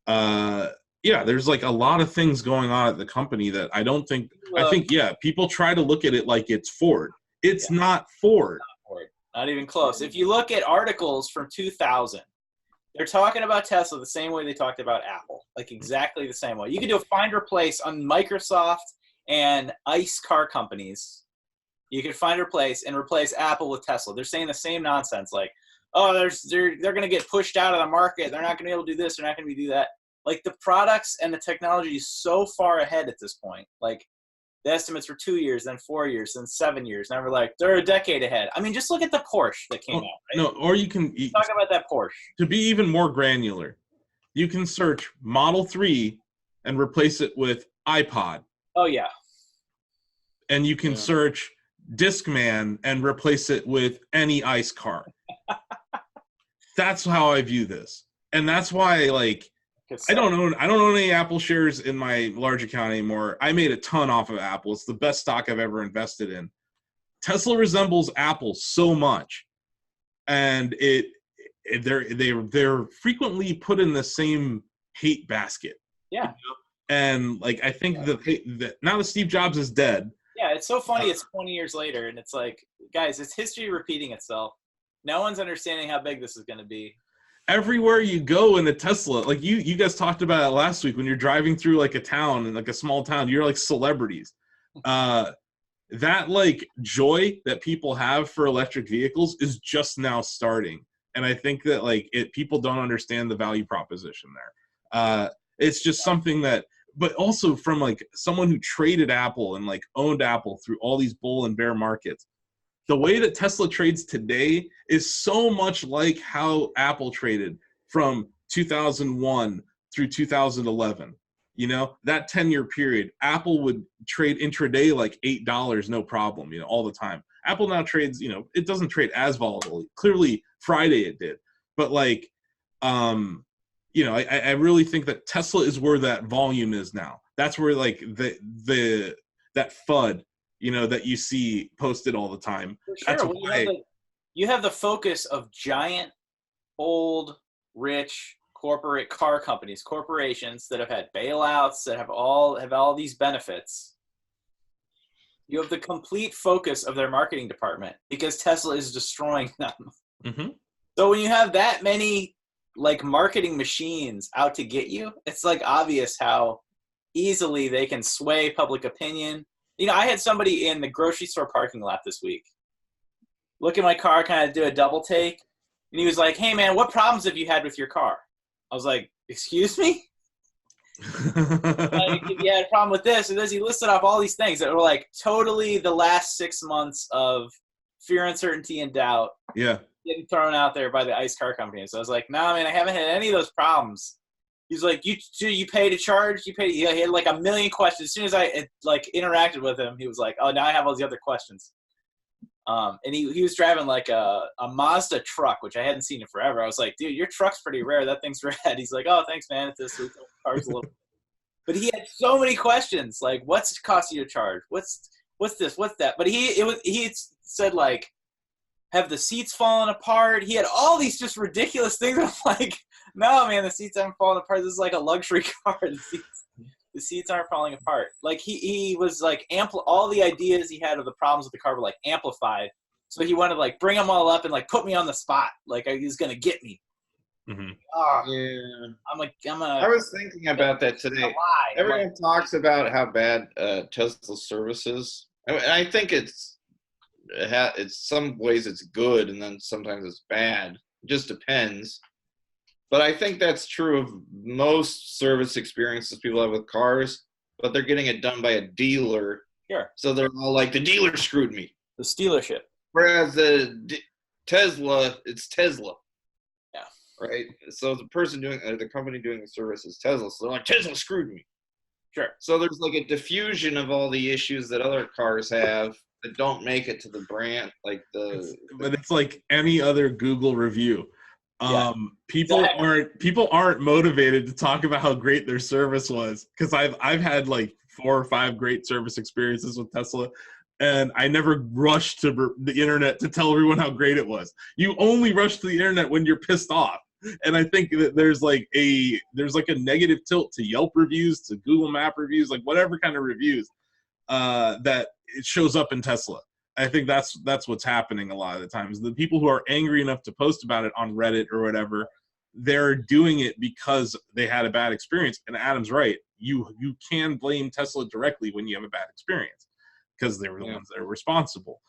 There's like a lot of things going on at the company that I think people try to look at it like it's Ford. It's not Ford. Not even close. If you look at articles from 2000, they're talking about Tesla the same way they talked about Apple, like exactly the same way. You can do a find replace on Microsoft and ICE car companies. You can find replace and replace Apple with Tesla. They're saying the same nonsense, like, oh, they're going to get pushed out of the market. They're not going to be able to do this. They're not going to do that. Like, the products and the technology is so far ahead at this point. Like, the estimates were 2 years, then 4 years, then 7 years. Now we're like, they're a decade ahead. I mean, just look at the Porsche that came out. Right? No, or you can talk about that Porsche. To be even more granular, you can search Model 3 and replace it with iPod. Oh, yeah. And you can search Discman and replace it with any ICE car. That's how I view this. And that's why, like, I don't own any Apple shares in my large account anymore. I made a ton off of Apple. It's the best stock I've ever invested in. Tesla resembles Apple so much, and they're frequently put in the same hate basket. Yeah. You know? And like, I think that now that Steve Jobs is dead. Yeah, it's so funny. It's 20 years later, and it's like, guys, it's history repeating itself. No one's understanding how big this is going to be. Everywhere you go in a Tesla, like you guys talked about it last week, when you're driving through like a town, and like a small town, you're like celebrities. That like joy that people have for electric vehicles is just now starting. And I think that like people don't understand the value proposition there. It's just something that, but also from like someone who traded Apple and like owned Apple through all these bull and bear markets. The way that Tesla trades today is so much like how Apple traded from 2001 through 2011. You know, that 10-year period, Apple would trade intraday like $8, no problem, you know, all the time. Apple now trades, you know, it doesn't trade as volatile. Clearly, Friday it did. But like, you know, I really think that Tesla is where that volume is now. That's where like that FUD, you know, that you see posted all the time. For sure. That's why you have the focus of giant, old, rich corporate car companies, corporations that have had bailouts, that have all these benefits. You have the complete focus of their marketing department because Tesla is destroying them. Mm-hmm. So when you have that many like marketing machines out to get you, it's like obvious how easily they can sway public opinion. You know, I had somebody in the grocery store parking lot this week look at my car, kind of do a double take, and he was like, "Hey man, what problems have you had with your car?" I was like, "Excuse me?" Like, if you had a problem with this and this, he listed off all these things that were like totally the last 6 months of fear, uncertainty, and doubt. Yeah. Getting thrown out there by the ICE car company. So I was like, "No, man, I haven't had any of those problems." He's like, "You pay to charge? You pay?" Yeah, he had like a million questions. As soon as I like interacted with him, he was like, "Oh, now I have all these other questions." And he was driving like a Mazda truck, which I hadn't seen in forever. I was like, "Dude, your truck's pretty rare. That thing's rad." He's like, "Oh, thanks, man. It's this car's a little." But he had so many questions, like, "What's it cost you to charge? What's this? What's that?" But he said like, "Have the seats fallen apart?" He had all these just ridiculous things. I'm like, "No, man, the seats haven't fallen apart. This is like a luxury car. The seats aren't falling apart." Like he was like all the ideas he had of the problems with the car were like amplified. So he wanted to like bring them all up and like put me on the spot. Like he was gonna get me. Mm-hmm. Yeah. I was thinking about that today. Everyone talks about how bad Tesla service is. I think it's some ways it's good, and then sometimes it's bad. It just depends. But I think that's true of most service experiences people have with cars, but they're getting it done by a dealer. Sure. So they're all like, the dealer screwed me. The stealership. Whereas the Tesla, it's Tesla. Yeah. Right? So the person doing, the company doing the service is Tesla. So they're like, Tesla screwed me. Sure. So there's like a diffusion of all the issues that other cars have that don't make it to the brand. But it's like any other Google review. Yeah. People aren't motivated to talk about how great their service was, because I've had like 4 or 5 great service experiences with Tesla, and I never rushed to the internet to tell everyone how great it was. You only rush to the internet when you're pissed off. And I think that there's like a negative tilt to Yelp reviews, to Google Map reviews, like whatever kind of reviews that it shows up in Tesla. I think that's what's happening a lot of the times. The people who are angry enough to post about it on Reddit or whatever, they're doing it because they had a bad experience. And Adam's right. You can blame Tesla directly when you have a bad experience, because they were the ones that are responsible.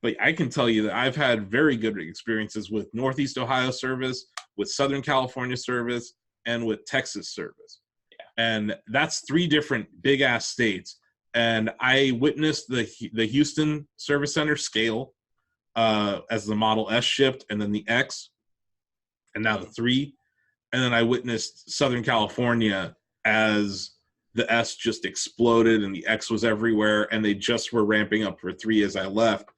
But I can tell you that I've had very good experiences with Northeast Ohio service, with Southern California service, and with Texas service. Yeah. And that's 3 different big ass states. And I witnessed the Houston Service Center scale as the Model S shipped, and then the X, and now the 3. And then I witnessed Southern California as the S just exploded and the X was everywhere, and they just were ramping up for 3 as I left.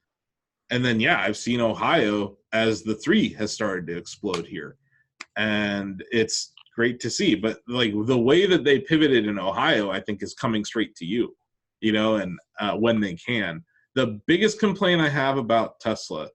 And then, yeah, I've seen Ohio as the 3 has started to explode here. And it's great to see. But, like, the way that they pivoted in Ohio, I think, is coming straight to you, you know, and when they can. The biggest complaint I have about Tesla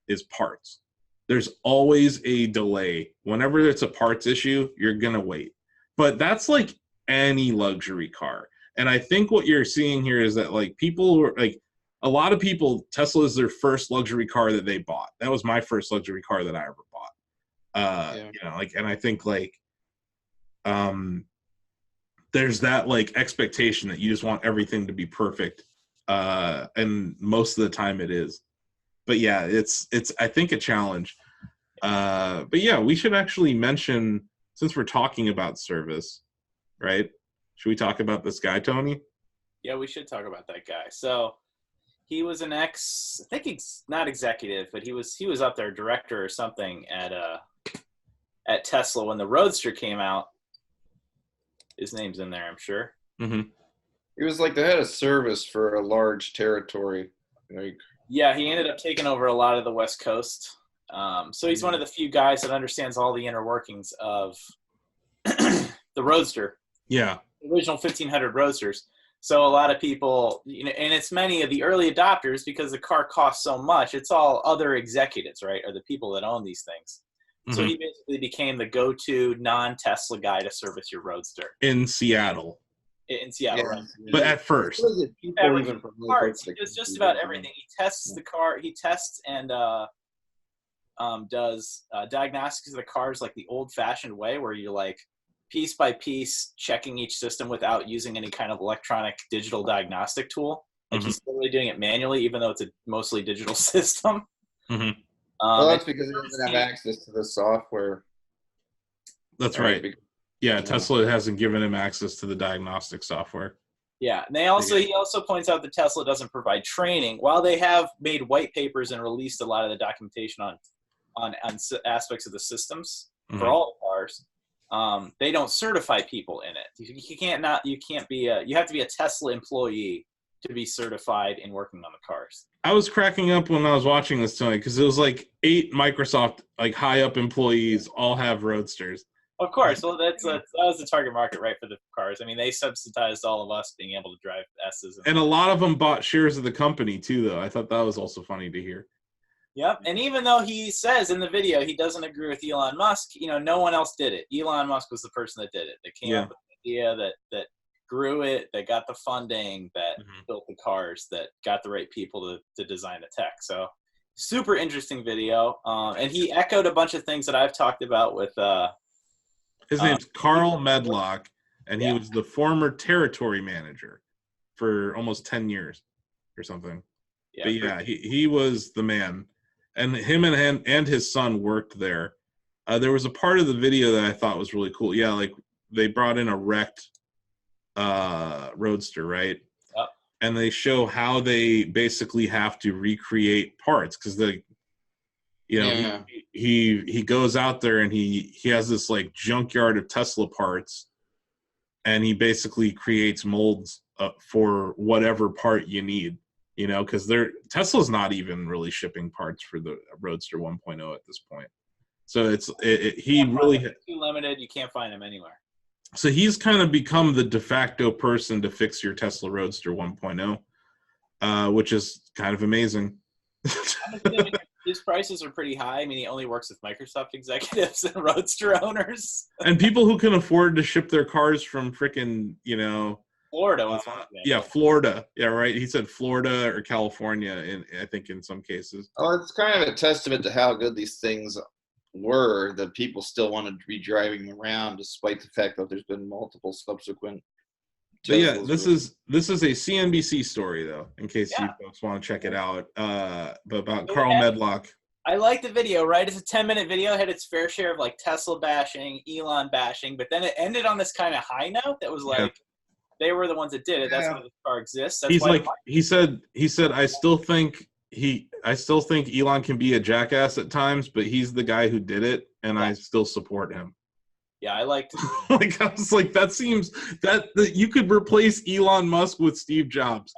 is parts. There's always a delay. Whenever it's a parts issue, you're going to wait. But that's like any luxury car. And I think what you're seeing here is that, like, people were like, a lot of people, Tesla is their first luxury car that they bought. That was my first luxury car that I ever bought. You know, like, and I think, like, there's that, like, expectation that you just want everything to be perfect. And most of the time it is. But yeah, it's I think a challenge. But yeah, we should actually mention, since we're talking about service, right? Should we talk about this guy, Tony? Yeah, we should talk about that guy. So he was an I think he's not executive, but he was up there, director or something at Tesla when the Roadster came out. His name's in there, I'm sure. Mm-hmm. He was like the head of service for a large territory. Like, yeah, he ended up taking over a lot of the West Coast. So he's one of the few guys that understands all the inner workings of the Roadster. Yeah. The original 1500 Roadsters. So a lot of people, you know, and it's many of the early adopters, because the car costs so much. It's all other executives, right, or the people that own these things. Mm-hmm. So he basically became the go-to non-Tesla guy to service your Roadster. In Seattle. In Seattle, yeah. Right. But at first. Parts, he does just about everything. He tests the car. He tests and does diagnostics of the cars like the old-fashioned way, where you're like piece by piece checking each system without using any kind of electronic digital diagnostic tool. Like he's literally doing it manually, even though it's a mostly digital system. Mm-hmm. Well, that's because he doesn't have access to the software. That's right. Yeah, Tesla hasn't given him access to the diagnostic software. Yeah, and he also points out that Tesla doesn't provide training. While they have made white papers and released a lot of the documentation on aspects of the systems for all the cars, they don't certify people in it. You have to be a Tesla employee to be certified in working on the cars. I was cracking up when I was watching this, Tony, because it was like 8 Microsoft, like, high up employees all have Roadsters. Of course. Well, that was the target market, right, for the cars. I mean, they subsidized all of us being able to drive S's. And a lot of them bought shares of the company, too, though. I thought that was also funny to hear. Yep. And even though he says in the video he doesn't agree with Elon Musk, you know, no one else did it. Elon Musk was the person that did it. That came up with the idea, that grew it, that got the funding, that built the cars, that got the right people to design the tech. So super interesting video. And he echoed a bunch of things that I've talked about with his name's Carl Medlock, and he was the former territory manager for almost 10 years or something. Yeah, but yeah, he was the man. And him and his son worked there. There was a part of the video that I thought was really cool. Yeah, like, they brought in a wrecked Roadster, right? Yep. And they show how they basically have to recreate parts, because he goes out there and he has this, like, junkyard of Tesla parts, and he basically creates molds for whatever part you need, you know, because Tesla's not even really shipping parts for the Roadster 1.0 at this point. So he really too limited. You can't find them anywhere. So he's kind of become the de facto person to fix your Tesla Roadster 1.0, which is kind of amazing. His prices are pretty high. I mean, he only works with Microsoft executives and Roadster owners. And people who can afford to ship their cars from frickin', you know, Florida was one of them. Yeah, Florida. Yeah, right. He said Florida or California, I think in some cases. Oh, it's kind of a testament to how good these things were, that people still wanted to be driving around, despite the fact that there's been multiple subsequent But yeah, this is a CNBC story though, in case you folks want to check it out. But about Carl Medlock. I like the video, right? It's a 10-minute video. It had its fair share of like Tesla bashing, Elon bashing, but then it ended on this kind of high note that was like they were the ones that did it. That's why the car exists. That's he said I still think Elon can be a jackass at times, but he's the guy who did it, and I still support him. Yeah, I liked it. Like I was like, that seems that you could replace Elon Musk with Steve Jobs.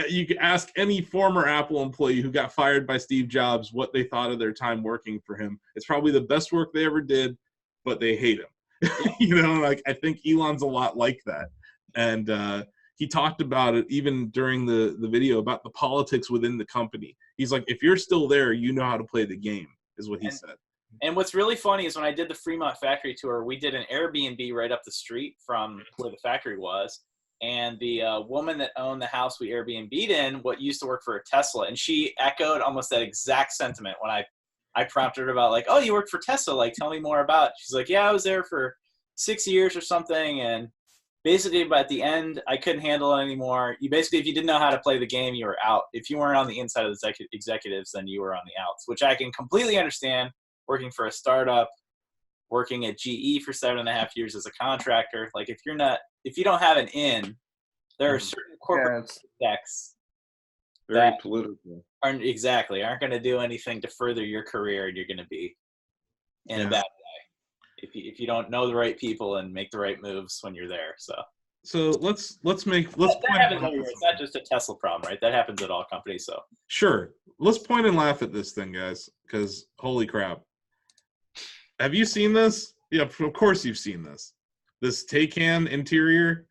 You could ask any former Apple employee who got fired by Steve Jobs what they thought of their time working for him. It's probably the best work they ever did, but they hate him. You know, like I think Elon's a lot like that. And he talked about it even during the video about the politics within the company. He's like, if you're still there, you know how to play the game, is what he said. And what's really funny is when I did the Fremont factory tour, we did an Airbnb right up the street from where the factory was. And the woman that owned the house we Airbnb'd in, what used to work for a Tesla, and she echoed almost that exact sentiment when I prompted her about like, oh, you work for Tesla, like tell me more about it. She's like, yeah, I was there for 6 years or something, and basically by the end I couldn't handle it anymore. You basically, if you didn't know how to play the game, you were out. If you weren't on the inside of the executives, then you were on the outs, which I can completely understand. Working for a startup, working at GE for 7.5 years as a contractor, like if you don't have an in, there are certain corporate execs very political aren't going to do anything to further your career, and you're going to be in a bad way if you don't know the right people and make the right moves when you're there. So let's that happens everywhere. It's not just a Tesla problem, right? That happens at all companies. So sure, let's point and laugh at this thing, guys, because holy crap. Have you seen this? Yeah, of course you've seen this. This Taycan interior.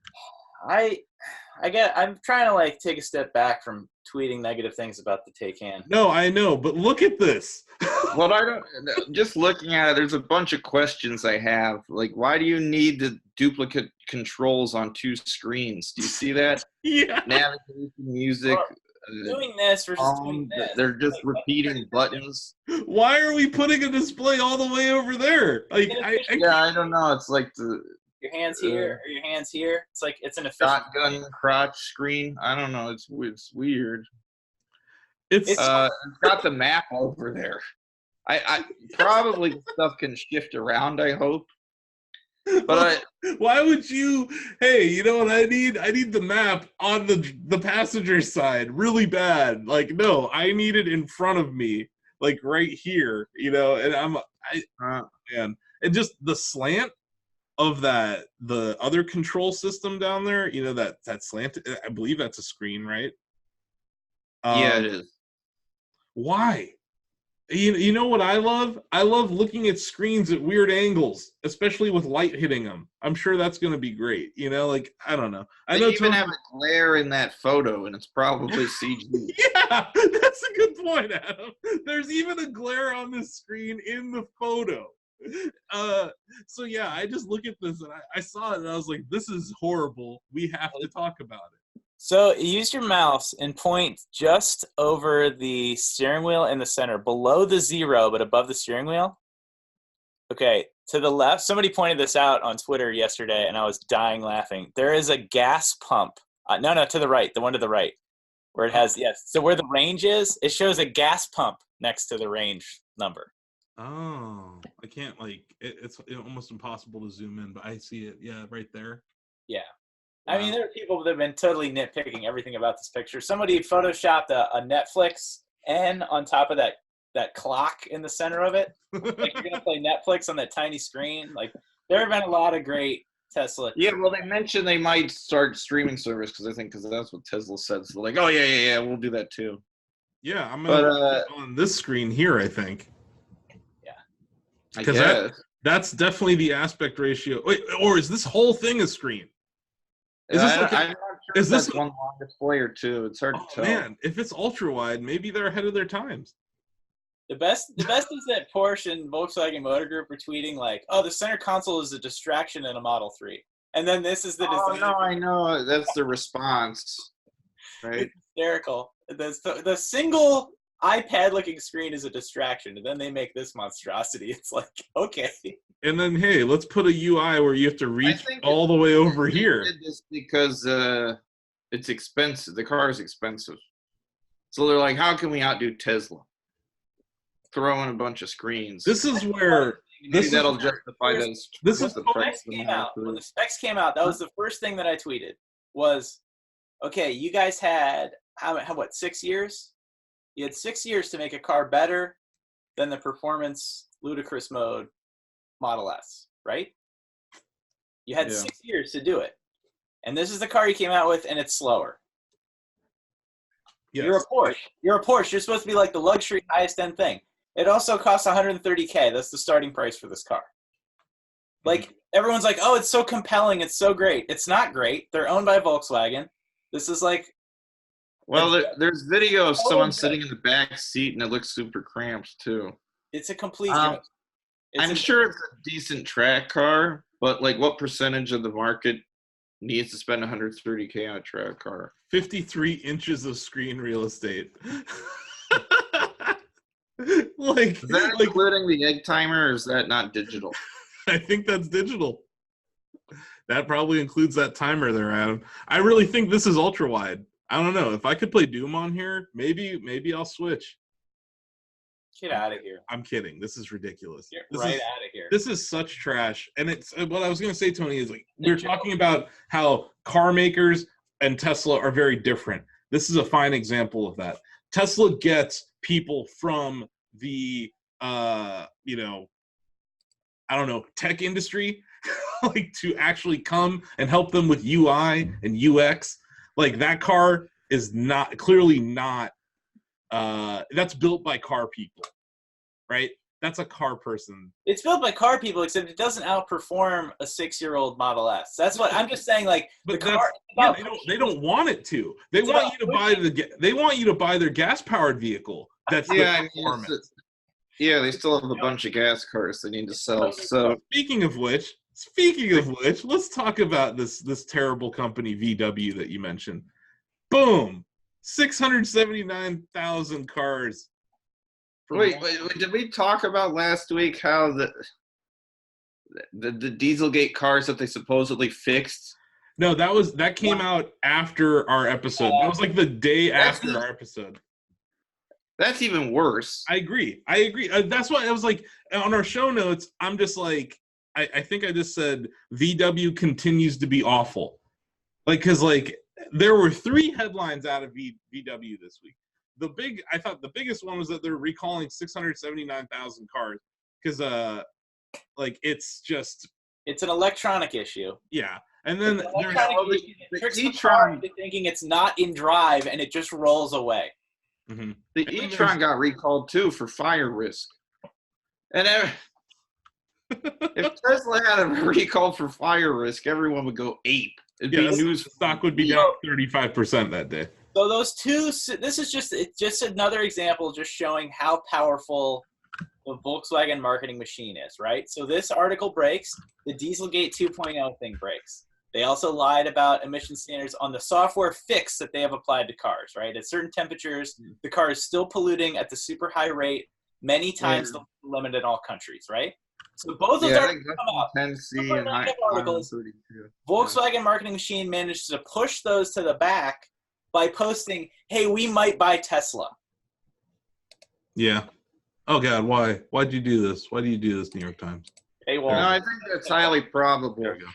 I'm trying to like take a step back from tweeting negative things about the Taycan. No, I know, but look at this. Well, just looking at it, there's a bunch of questions I have. Like, why do you need the duplicate controls on 2 screens? Do you see that? Yeah. Navigation, music. Doing this versus doing this. They're just repeating buttons. Why are we putting a display all the way over there? Like, I don't know. It's like your hands here or your hands here. It's like it's an efficient shotgun crotch screen. I don't know. It's weird. It's got the map over there. I probably stuff can shift around. I hope. But why would you? Hey, you know what I need? I need the map on the passenger side really bad. Like, no, I need it in front of me, like right here. You know, and man, and just the slant of the other control system down there. You know that slant. I believe that's a screen, right? Yeah, it is. Why? You know what I love? I love looking at screens at weird angles, especially with light hitting them. I'm sure that's going to be great. You know, like, I don't know. I know even have a glare in that photo, and it's probably CG. Yeah, that's a good point, Adam. There's even a glare on the screen in the photo. So, yeah, I just look at this, and I saw it, and I was like, this is horrible. We have to talk about it. So use your mouse and point just over the steering wheel in the center, below the 0, but above the steering wheel. Okay, to the left. Somebody pointed this out on Twitter yesterday, and I was dying laughing. There is a gas pump. No, to the right, the one to the right, where it has, yes. So where the range is, it shows a gas pump next to the range number. Oh, I can't, like, it's almost impossible to zoom in, but I see it. Yeah, right there. Yeah. I mean, there are people that have been totally nitpicking everything about this picture. Somebody photoshopped a Netflix N on top of that clock in the center of it. Like you're gonna play Netflix on that tiny screen. Like there have been a lot of great Tesla. Yeah, well, they mentioned they might start streaming service because that's what Tesla said. So they're like, oh yeah, we'll do that too. Yeah, I'm gonna on this screen here. I think. Yeah. Because that's definitely the aspect ratio. Wait, or is this whole thing a screen? Is this I'm not sure if that's one long display or two. It's hard to tell. Man, if it's ultra wide, maybe they're ahead of their times. The best is that Porsche and Volkswagen Motor Group are tweeting like, "Oh, the center console is a distraction in a Model 3," and then this is the design. Oh no, I know that's the response, right? It's hysterical. The single iPad-looking screen is a distraction, and then they make this monstrosity. It's like, okay. And then, hey, let's put a UI where you have to reach all the way over here. They did this because it's expensive. The car is expensive. So they're like, how can we outdo Tesla? Throw in a bunch of screens. This is where... that'll justify those. This is when the specs came out, that was the first thing that I tweeted was, okay, you guys had, what, 6 years? You had 6 years to make a car better than the performance ludicrous mode Model S, right? You had 6 years to do it. And this is the car you came out with, and it's slower. Yes. You're a Porsche. You're supposed to be like the luxury highest end thing. It also costs $130K. That's the starting price for this car. Like, everyone's like, oh, it's so compelling. It's so great. It's not great. They're owned by Volkswagen. This is like... Well, there's video of someone sitting in the back seat, and it looks super cramped, too. It's a complete... I'm sure it's a decent track car, but, like, what percentage of the market needs to spend $130K on a track car? 53 inches of screen real estate. Like, is that including the egg timer, or is that not digital? I think that's digital. That probably includes that timer there, Adam. I really think this is ultra wide. I don't know. If I could play Doom on here, maybe I'll switch. Get out of here. I'm kidding. This is ridiculous. Get out of here. This is such trash. And it's what I was going to say, Tony, is like we're talking about how car makers and Tesla are very different. This is a fine example of that. Tesla gets people from the tech industry like to actually come and help them with UI and UX. Like that car is clearly not that's built by car people, right? That's a car person. It's built by car people, except it doesn't outperform a 6-year-old Model S. That's what I'm just saying. Like, but they don't want it to. They want you to buy their gas-powered vehicle. That's performance. They still have a bunch of gas cars they need to sell. So speaking of which, let's talk about this terrible company VW that you mentioned. Boom, 679,000 cars. Wait, did we talk about last week how the Dieselgate cars that they supposedly fixed? No, that came out after our episode. That was like the day after our episode. That's even worse. I agree. That's why I was like, on our show notes, I'm just like, I think I just said VW continues to be awful. Like, because like there were 3 headlines out of VW this week. I thought the biggest one was that they're recalling 679,000 cars because it's an electronic issue. Yeah. And then the e-tron thinking it's not in drive and it just rolls away. Mm-hmm. The e-tron got recalled too for fire risk. And if Tesla had a recall for fire risk, everyone would go ape. Stock would be down 35% that day. So those two, this is just another example just showing how powerful the Volkswagen marketing machine is, right? So this article breaks, the Dieselgate 2.0 thing breaks. They also lied about emission standards on the software fix that they have applied to cars, right? At certain temperatures, the car is still polluting at the super high rate, many times the limit in all countries, right? So both of those articles come out. Tennessee and articles, Volkswagen marketing machine managed to push those to the back by posting, hey, we might buy Tesla. Yeah. Oh, God, why? Why'd you do this? Why do you do this, New York Times? Hey, well, no, I think that's highly probable. There we go.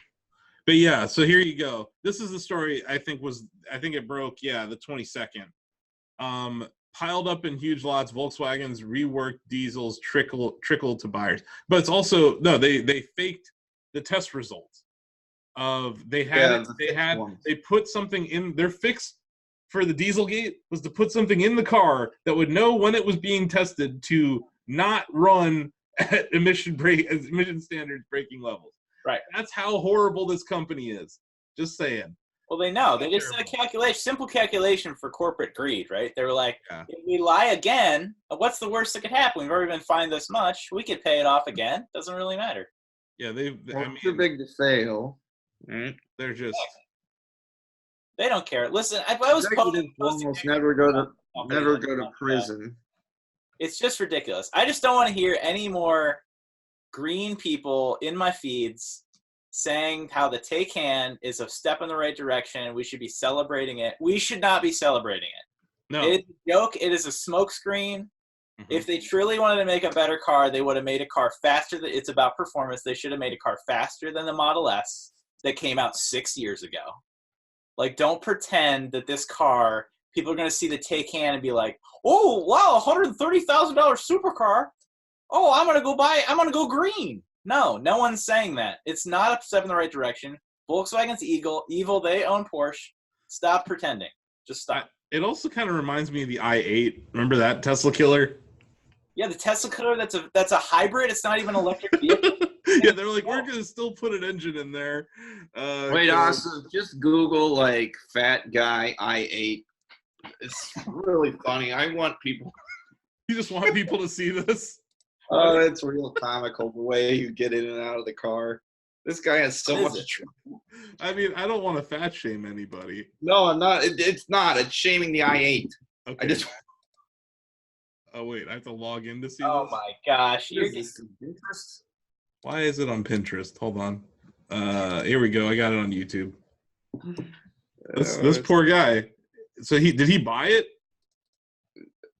But, yeah, so here you go. This is the story I think it broke, the 22nd. Piled up in huge lots, Volkswagen's reworked diesels trickle to buyers. But it's also, no, they faked the test results. They put something in their fix for the Dieselgate was to put something in the car that would know when it was being tested to not run at emission standards breaking levels. Right. That's how horrible this company is. Just saying. Well, they know. They just did a simple calculation for corporate greed, right? They were like, if we lie again, what's the worst that could happen? We've already been fined this much. We could pay it off again. Doesn't really matter. Yeah, too big to fail. They're just... They don't care. Listen, I was almost never go to prison. It's just ridiculous. I just don't want to hear any more green people in my feeds saying how the Taycan is a step in the right direction. We should be celebrating it. We should not be celebrating it. No. It's a joke. It is a smokescreen. If they truly wanted to make a better car, they would have made a car faster. It's about performance. They should have made a car faster than the Model S that came out 6 years ago. Like, don't pretend that this car, people are going to see the Taycan and be like, oh, wow, $130,000 supercar. Oh, I'm going to go green. No one's saying that. It's not a step in the right direction. Volkswagen's evil. They own Porsche. Stop pretending. Just stop. It also kind of reminds me of the i8. Remember that Tesla killer? Yeah, the Tesla killer, that's a hybrid. It's not even an electric vehicle. Yeah, they're like, we're going to still put an engine in there. Wait, Austin, just Google, like, fat guy i8. It's really funny. I want people... You just want people to see this? Oh, it's real comical, the way you get in and out of the car. This guy has so much trouble. I mean, I don't want to fat shame anybody. No, I'm not. It's not. It's shaming the i8. Okay. I just... Oh, wait, I have to log in to see Oh, this? my gosh. Why is it on Pinterest? Hold on. Here we go. I got it on YouTube. This poor guy. So did he buy it?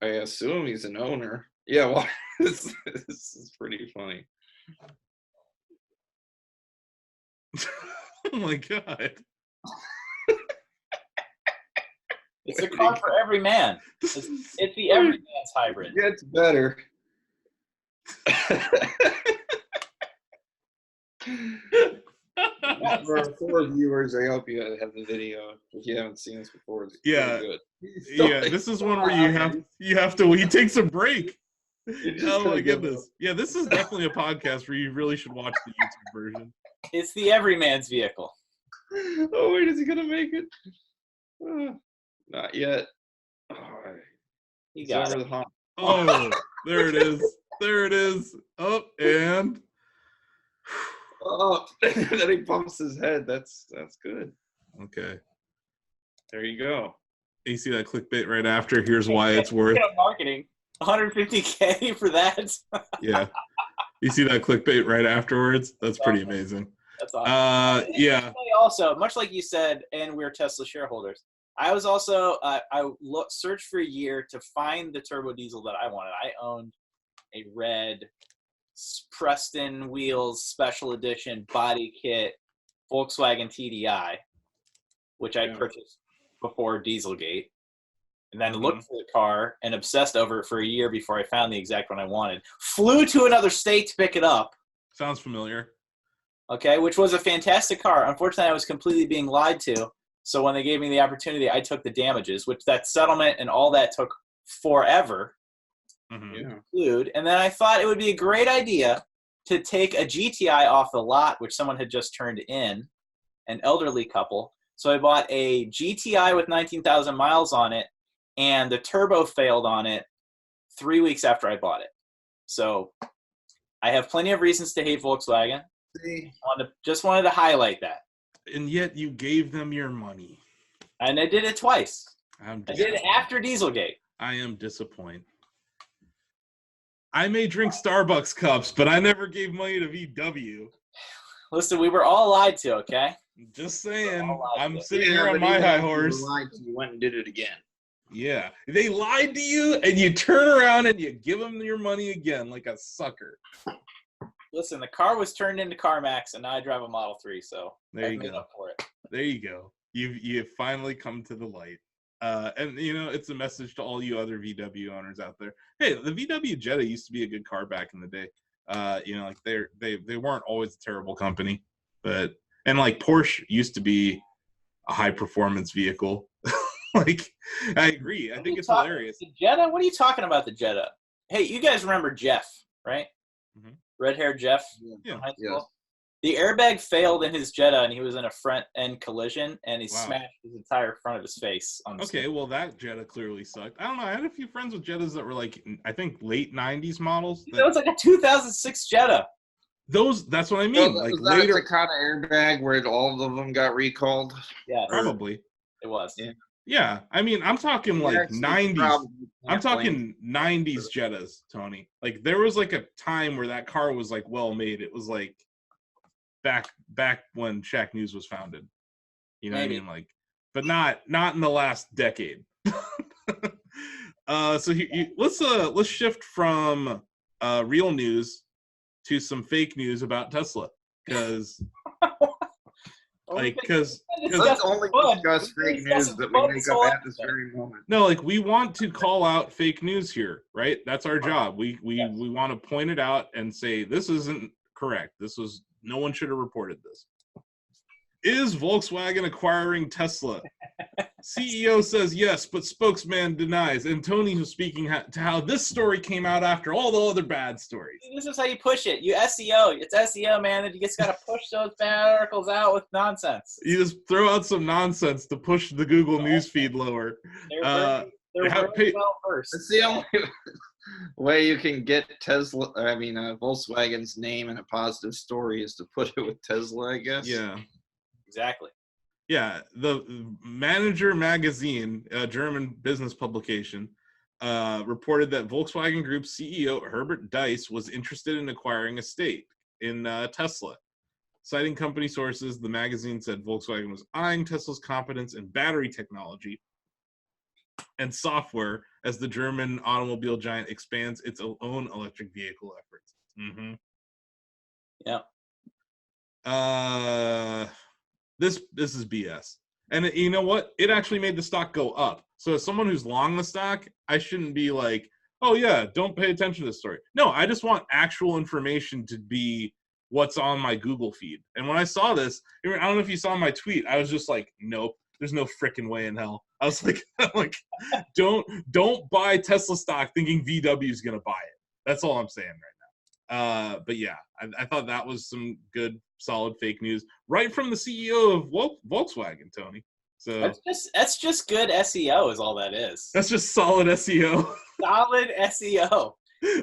I assume he's an owner. Yeah, well, this is pretty funny. Oh my god. It's a car for every man. It's the every man's hybrid. It gets better. For viewers, I hope you have the video. If you haven't seen this before, it's good. Yeah, this is one where you have to. He takes a break. Oh my goodness! Yeah, this is definitely a podcast where you really should watch the YouTube version. It's the everyman's vehicle. Oh wait, is he gonna make it? Not yet. Oh, he got it. Oh, there it is. There it is. Up and. Oh, then he bumps his head. That's good. Okay. There you go. You see that clickbait right after? Here's why it's worth. Marketing. $150K for that. Yeah. You see that clickbait right afterwards? That's pretty amazing. That's awesome. Yeah. Also, much like you said, and we're Tesla shareholders, I was also searched for a year to find the turbo diesel that I wanted. I owned a red Preston Wheels Special Edition body kit Volkswagen TDI, which I purchased before Dieselgate, and then looked for the car and obsessed over it for a year before I found the exact one I wanted. Flew to another state to pick it up. Sounds familiar. Okay, which was a fantastic car. Unfortunately, I was completely being lied to. So when they gave me the opportunity, I took the damages, which that settlement and all that took forever to include. And then I thought it would be a great idea to take a GTI off the lot, which someone had just turned in, an elderly couple. So I bought a GTI with 19,000 miles on it, and the turbo failed on it 3 weeks after I bought it. So I have plenty of reasons to hate Volkswagen. Just wanted to highlight that. And yet you gave them your money. And I did it twice. I did it after Dieselgate. I am disappointed. I may drink Starbucks cups, but I never gave money to VW. Listen, we were all lied to, okay? Just saying. I'm sitting here on my high horse. You went and did it again. Yeah. They lied to you, and you turn around and you give them your money again like a sucker. Listen, the car was turned into CarMax, and now I drive a Model 3, so there you made go. up for it. There you go. You've finally come to the light. And, you know, it's a message to all you other VW owners out there. Hey, the VW Jetta used to be a good car back in the day. You know, like they weren't always a terrible company. And, like, Porsche used to be a high-performance vehicle. Like, I agree. I think it's hilarious. The Jetta? What are you talking about, the Jetta? Hey, you guys remember Jeff, right? Mm-hmm. Red-haired Jeff from high school? Yes. The airbag failed in his Jetta, and he was in a front-end collision, and he smashed his entire front of his face. On the screen. Well, that Jetta clearly sucked. I don't know. I had a few friends with Jettas that were, like, I think, late 90s models. That was like a 2006 Jetta. That's what I mean. So, like was later, that the kind of airbag where all of them got recalled? Yeah, probably. It was. Yeah. Yeah, I mean, I'm talking like 90s. I'm talking 90s Jettas, Tony. Like there was like a time where that car was like well made. It was like back when Shacknews was founded. You know Maybe. what I mean? Like, but not in the last decade. So let's shift from real news to some fake news about Tesla, because let's only discuss fake news that we make up at this very moment. No, like we want to call out fake news here, right? That's our job. We want to point it out and say this isn't correct. No one should have reported this. Is Volkswagen acquiring Tesla? CEO says yes, but spokesman denies. And Tony was speaking to how this story came out after all the other bad stories. This is how you push it. You SEO. It's SEO, man. You just got to push those bad articles out with nonsense. You just throw out some nonsense to push the Google newsfeed lower. They're very well versed. It's the only way you can get Volkswagen's name in a positive story is to put it with Tesla, I guess. Yeah. Exactly. Yeah, the Manager magazine, a German business publication, reported that Volkswagen Group CEO Herbert Diess was interested in acquiring a stake in Tesla. Citing company sources, the magazine said Volkswagen was eyeing Tesla's competence in battery technology and software as the German automobile giant expands its own electric vehicle efforts. Mm-hmm. Yeah. This is BS. And you know what? It actually made the stock go up. So as someone who's long the stock, I shouldn't be like, oh yeah, don't pay attention to this story. No, I just want actual information to be what's on my Google feed. And when I saw this, I don't know if you saw my tweet, I was just like, nope, there's no freaking way in hell. I was like, don't buy Tesla stock thinking VW is going to buy it. That's all I'm saying right now. But yeah, I thought that was some good, solid fake news right from the CEO of Volkswagen, Tony. So that's just good SEO is all that is. That's just solid SEO. Solid SEO.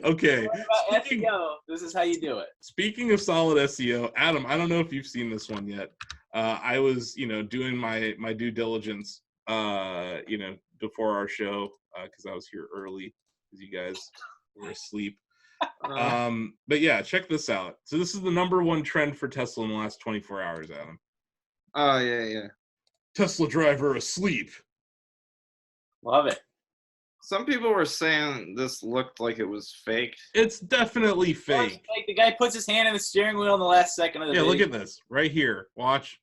Okay. SEO, this is how you do it. Speaking of solid SEO, Adam, I don't know if you've seen this one yet. I was, doing my due diligence, before our show, because I was here early because you guys were asleep. But yeah, check this out. So this is the #1 trend for Tesla in the last 24 hours, Adam. Oh, yeah. Tesla driver asleep. Love it. Some people were saying this looked like it was fake. It's definitely fake. Like the guy puts his hand in the steering wheel in the last second of the video. Look at this right here. Watch.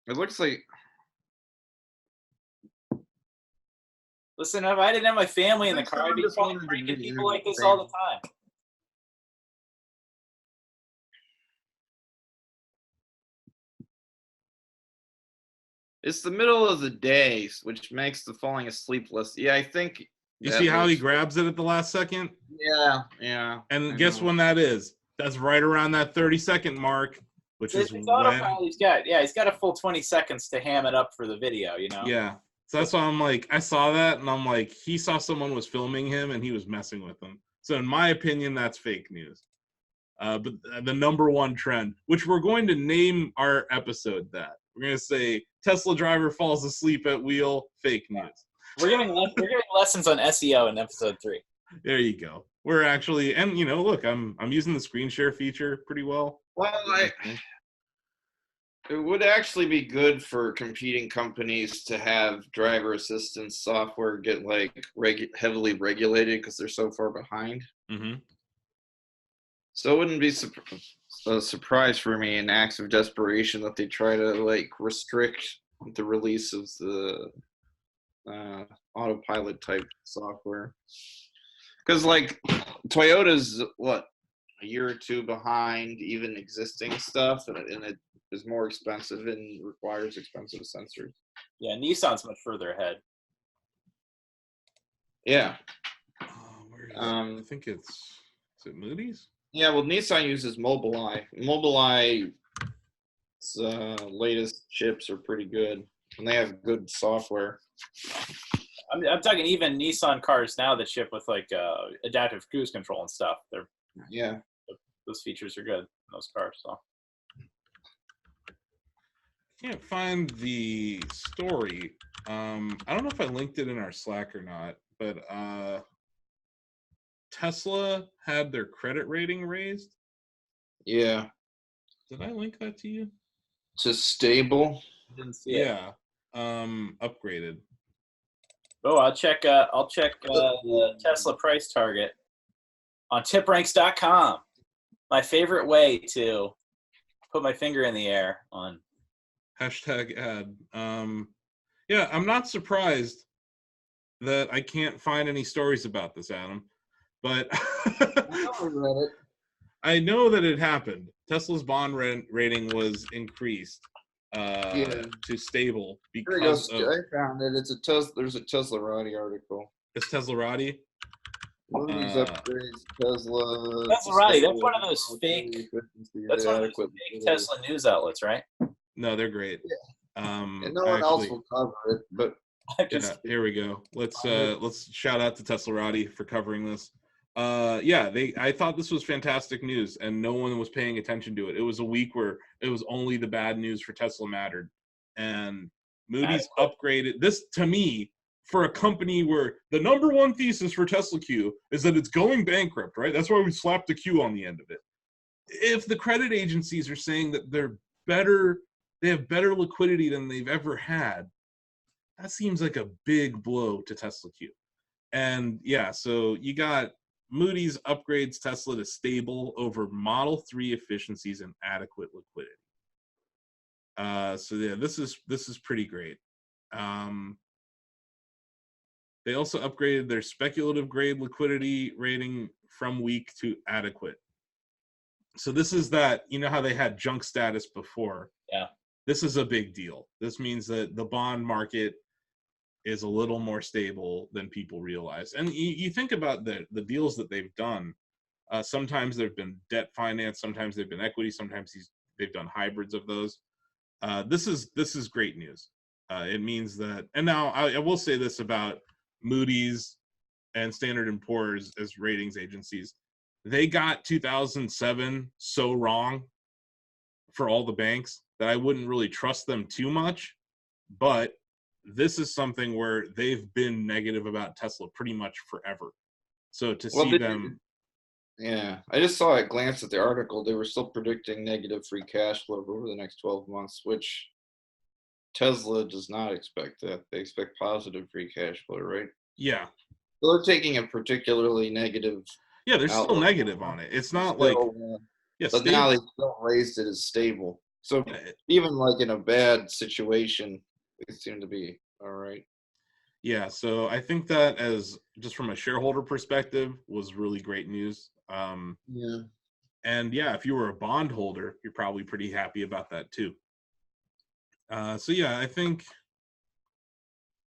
It looks like. Listen, if I didn't have my family in the car, I'd be pranking people like this all the time. It's the middle of the day, which makes the falling asleep less. Yeah, I think. You see how he grabs it at the last second? Yeah. And guess when that is? That's right around that 30-second mark, which is when. Autopilot, he's got a full 20 seconds to ham it up for the video, Yeah. So that's why I'm like, I saw that and I'm like, he saw someone was filming him and he was messing with them. So in my opinion, that's fake news. But the #1 trend, which we're going to name our episode that. We're going to say Tesla driver falls asleep at wheel, fake news. We're giving lessons on SEO in episode 3. There you go. We're actually, and look, I'm using the screen share feature pretty well. Well, it would actually be good for competing companies to have driver assistance software get heavily regulated because they're so far behind. Mm-hmm. So it wouldn't be a surprise for me in acts of desperation that they try to restrict the release of the autopilot type software. Because Toyota's a year or two behind even existing stuff, and it is more expensive and requires expensive sensors. Yeah, Nissan's much further ahead. Yeah. Where is it? I think is it Moody's? Yeah, well, Nissan uses Mobileye. Mobileye's latest chips are pretty good, and they have good software. I'm talking even Nissan cars now that ship with adaptive cruise control and stuff. Those features are good in those cars. So can't find the story. I don't know if I linked it in our Slack or not, but Tesla had their credit rating raised. Yeah. Did I link that to you? To stable. I didn't see it. Yeah. Upgraded. Oh, I'll check the Tesla price target on tipranks.com. My favorite way to put my finger in the air on #ad. Yeah, I'm not surprised that I can't find any stories about this, Adam. But I know that it happened. Tesla's bond rating was increased to stable because of... I found it. It's a Tesla. There's a Teslarati article. It's Teslarati? Moody's upgrades Tesla. Teslarati. That's one of those fake. That's one of those fake Tesla news outlets, right? No, they're great. Yeah. And no one else will cover it, but here we go. Let's shout out to Teslarati for covering this. I thought this was fantastic news, and no one was paying attention to it. It was a week where it was only the bad news for Tesla mattered, and Moody's upgraded this. To me, for a company where the number one thesis for Tesla Q is that it's going bankrupt, right? That's why we slapped a Q on the end of it. If the credit agencies are saying that they have better liquidity than they've ever had, that seems like a big blow to Tesla Q. And yeah, so you got Moody's upgrades Tesla to stable over Model 3 efficiencies and adequate liquidity. So yeah, this is pretty great. They also upgraded their speculative grade liquidity rating from weak to adequate. So this is that, you know how they had junk status before? Yeah. This is a big deal. This means that the bond market is a little more stable than people realize. And you think about the deals that they've done. Sometimes they've been debt finance, sometimes they've been equity, sometimes they've done hybrids of those. This is great news. It means that, and now I will say this about Moody's and Standard & Poor's as ratings agencies. They got 2007 so wrong for all the banks that I wouldn't really trust them too much. But this is something where they've been negative about Tesla pretty much forever. So to see them... Yeah, I just saw a glance at the article. They were still predicting negative free cash flow over the next 12 months, which Tesla does not expect that. They expect positive free cash flow, right? Yeah. So they're taking a particularly negative... Yeah, they're still negative on it. It's not still, but now they still raised it as stable. So even like in a bad situation, they seem to be all right. Yeah, so I think that as just from a shareholder perspective was really great news. Yeah. And yeah, if you were a bondholder, you're probably pretty happy about that too. So yeah, I think...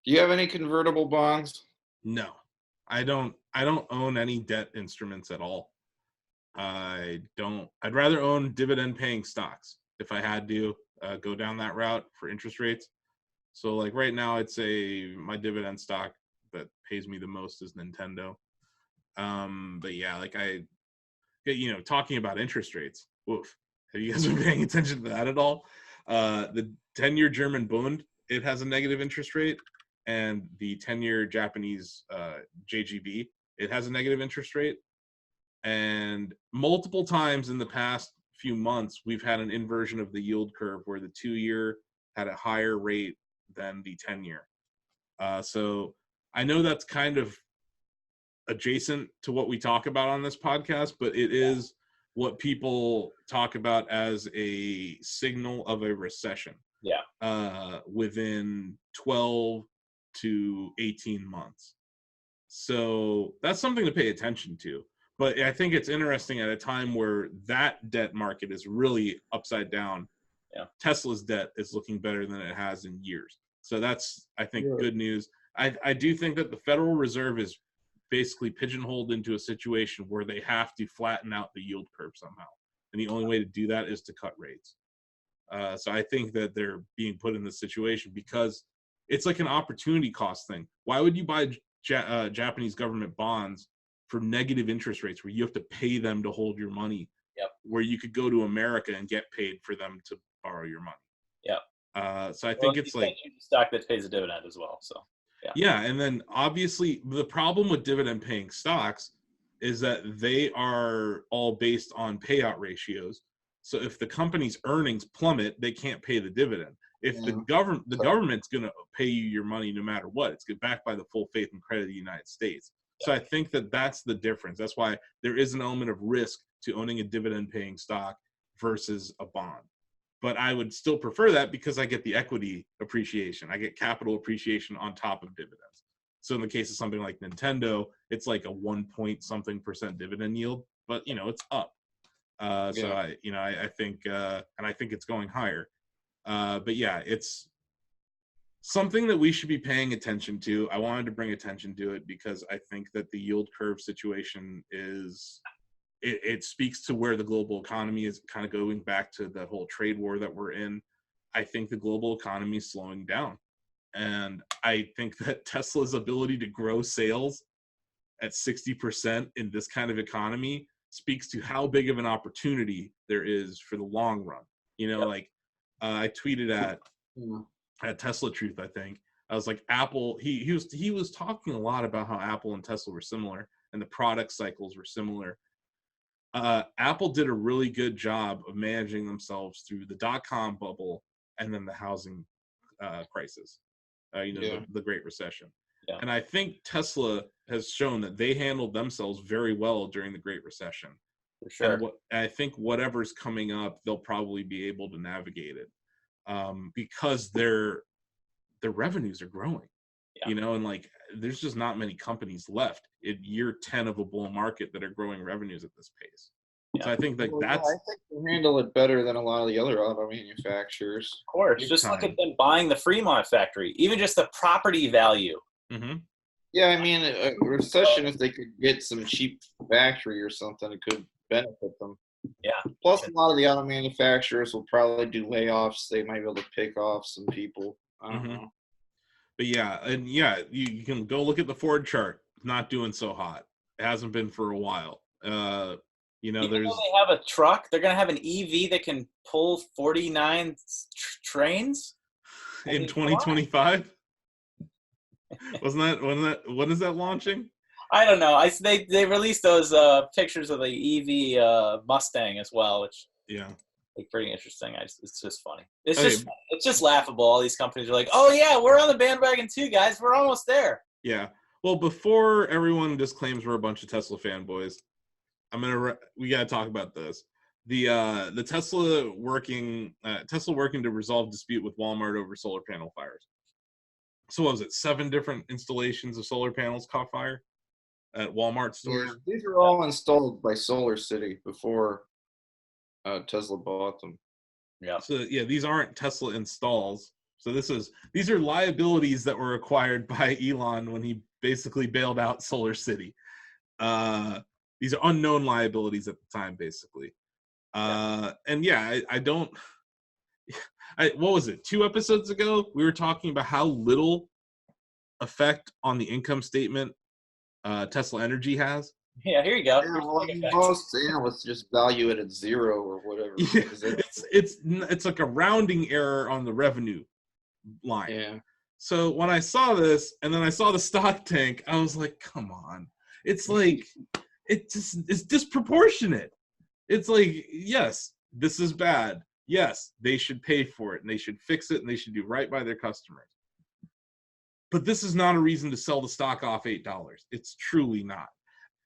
Do you have any convertible bonds? No, I don't own any debt instruments at all. I'd rather own dividend paying stocks if I had to go down that route for interest rates. So like right now, I'd say my dividend stock that pays me the most is Nintendo. But yeah, like talking about interest rates. Woof. Have you guys been paying attention to that at all? The 10-year German Bund, it has a negative interest rate, and the 10-year Japanese JGB, it has a negative interest rate. And multiple times in the past few months, we've had an inversion of the yield curve where the 2-year had a higher rate than the 10-year. So I know that's kind of adjacent to what we talk about on this podcast, but it is what people talk about as a signal of a recession. Yeah. Within 12 to 18 months. So that's something to pay attention to. But I think it's interesting at a time where that debt market is really upside down. Yeah. Tesla's debt is looking better than it has in years. So that's, I think, good news. I do think that the Federal Reserve is basically pigeonholed into a situation where they have to flatten out the yield curve somehow. And the only way to do that is to cut rates. So I think that they're being put in this situation because it's like an opportunity cost thing. Why would you buy Japanese government bonds for negative interest rates where you have to pay them to hold your money? Yep. Where you could go to America and get paid for them to borrow your money. Yep. So I think it's like stock that pays a dividend as well. So yeah, and then obviously the problem with dividend paying stocks is that they are all based on payout ratios. So if the company's earnings plummet, they can't pay the dividend. If the government's going to pay you your money no matter what, it's backed by the full faith and credit of the United States. So I think that that's the difference. That's why there is an element of risk to owning a dividend paying stock versus a bond. But I would still prefer that because I get the equity appreciation. I get capital appreciation on top of dividends. So in the case of something like Nintendo, it's like a 1-point-something% dividend yield, but it's up. So I think, and I think it's going higher. But yeah, it's something that we should be paying attention to. I wanted to bring attention to it because I think that the yield curve situation is, it speaks to where the global economy is, kind of going back to the whole trade war that we're in. I think the global economy is slowing down. And I think that Tesla's ability to grow sales at 60% in this kind of economy speaks to how big of an opportunity there is for the long run. I tweeted at Tesla Truth, I think. I was like, Apple, he was talking a lot about how Apple and Tesla were similar and the product cycles were similar. Apple did a really good job of managing themselves through the dot-com bubble and then the housing crisis, the Great Recession. Yeah. And I think Tesla has shown that they handled themselves very well during the Great Recession. For sure. And I think whatever's coming up, they'll probably be able to navigate it because their revenues are growing. And like there's just not many companies left in year 10 of a bull market that are growing revenues at this pace. Yeah. So I think I think they handle it better than a lot of the other auto manufacturers. Of course, just look at them buying the Fremont factory, even just the property value. Mm-hmm. Yeah, I mean, a recession, if they could get some cheap factory or something, it could benefit them. Yeah. Plus, a lot of the auto manufacturers will probably do layoffs. They might be able to pick off some people. I don't know. But you can go look at the Ford chart. Not doing so hot. It hasn't been for a while. Even though they have a truck, they're gonna have an EV that can pull 49 trains in 2025. Wasn't that when is that launching? I don't know. They released those pictures of the EV Mustang as well, which pretty interesting. It's just funny. It's just laughable. All these companies are like, oh yeah, we're on the bandwagon too, guys. We're almost there. Yeah. Well, before everyone just claims we're a bunch of Tesla fanboys, we gotta talk about this. The Tesla working to resolve dispute with Walmart over solar panel fires. So what was it? 7 different installations of solar panels caught fire at Walmart stores. Yeah, these are all installed by Solar City before Tesla bought them. Yeah. So these aren't Tesla installs. So these are liabilities that were acquired by Elon when he basically bailed out Solar City. These are unknown liabilities at the time, basically. And I don't. What was it? 2 episodes ago, we were talking about how little effect on the income statement Tesla Energy has. Yeah, here you go. Yeah, well, most analysts just value it at 0 or whatever. Yeah, it's like a rounding error on the revenue line. Yeah. So when I saw this and then I saw the stock tank, I was like, come on. It's like it's disproportionate. It's like, yes, this is bad. Yes, they should pay for it and they should fix it and they should do right by their customers. But this is not a reason to sell the stock off $8. It's truly not.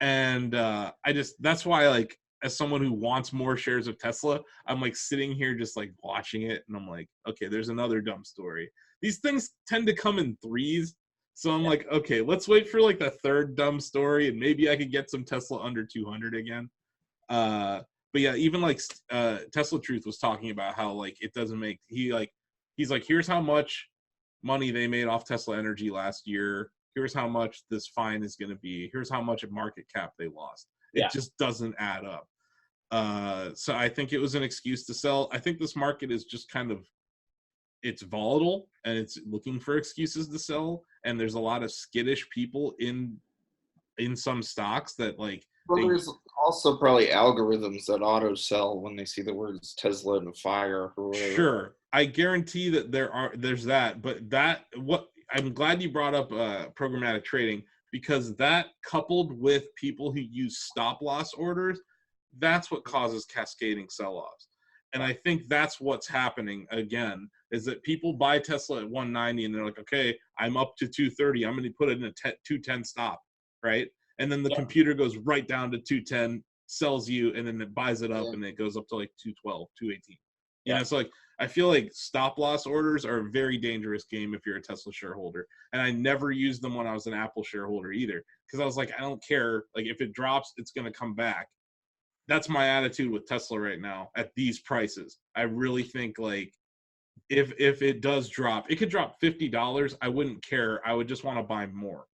And that's why, like, as someone who wants more shares of Tesla, I'm like sitting here just like watching it and I'm like, okay, there's another dumb story. These things tend to come in threes. So I'm like, okay, let's wait for like the 3rd dumb story and maybe I could get some Tesla under 200 again. But yeah, even like Tesla Truth was talking about how like it doesn't make he's like, here's how much money they made off Tesla Energy last year. Here's how much this fine is going to be. Here's how much of market cap they lost. It just doesn't add up. So I think it was an excuse to sell. I think this market is just kind of, it's volatile and it's looking for excuses to sell. And there's a lot of skittish people in some stocks that like. Well, there's also probably algorithms that auto sell when they see the words Tesla and fire or whatever. Sure. I guarantee that there's that, but I'm glad you brought up programmatic trading, because that, coupled with people who use stop loss orders, that's what causes cascading sell-offs. And I think that's what's happening again, is that people buy Tesla at 190 and they're like, okay, I'm up to 230. I'm going to put it in a 210 stop, right? And then the computer goes right down to 210, sells you, and then it buys it up and it goes up to like 212, 218. You know, so like, I feel like stop loss orders are a very dangerous game if you're a Tesla shareholder. And I never used them when I was an Apple shareholder either, because I was like, I don't care. Like, if it drops, it's going to come back. That's my attitude with Tesla right now at these prices. I really think, like, if it does drop, it could drop $50. I wouldn't care. I would just want to buy more.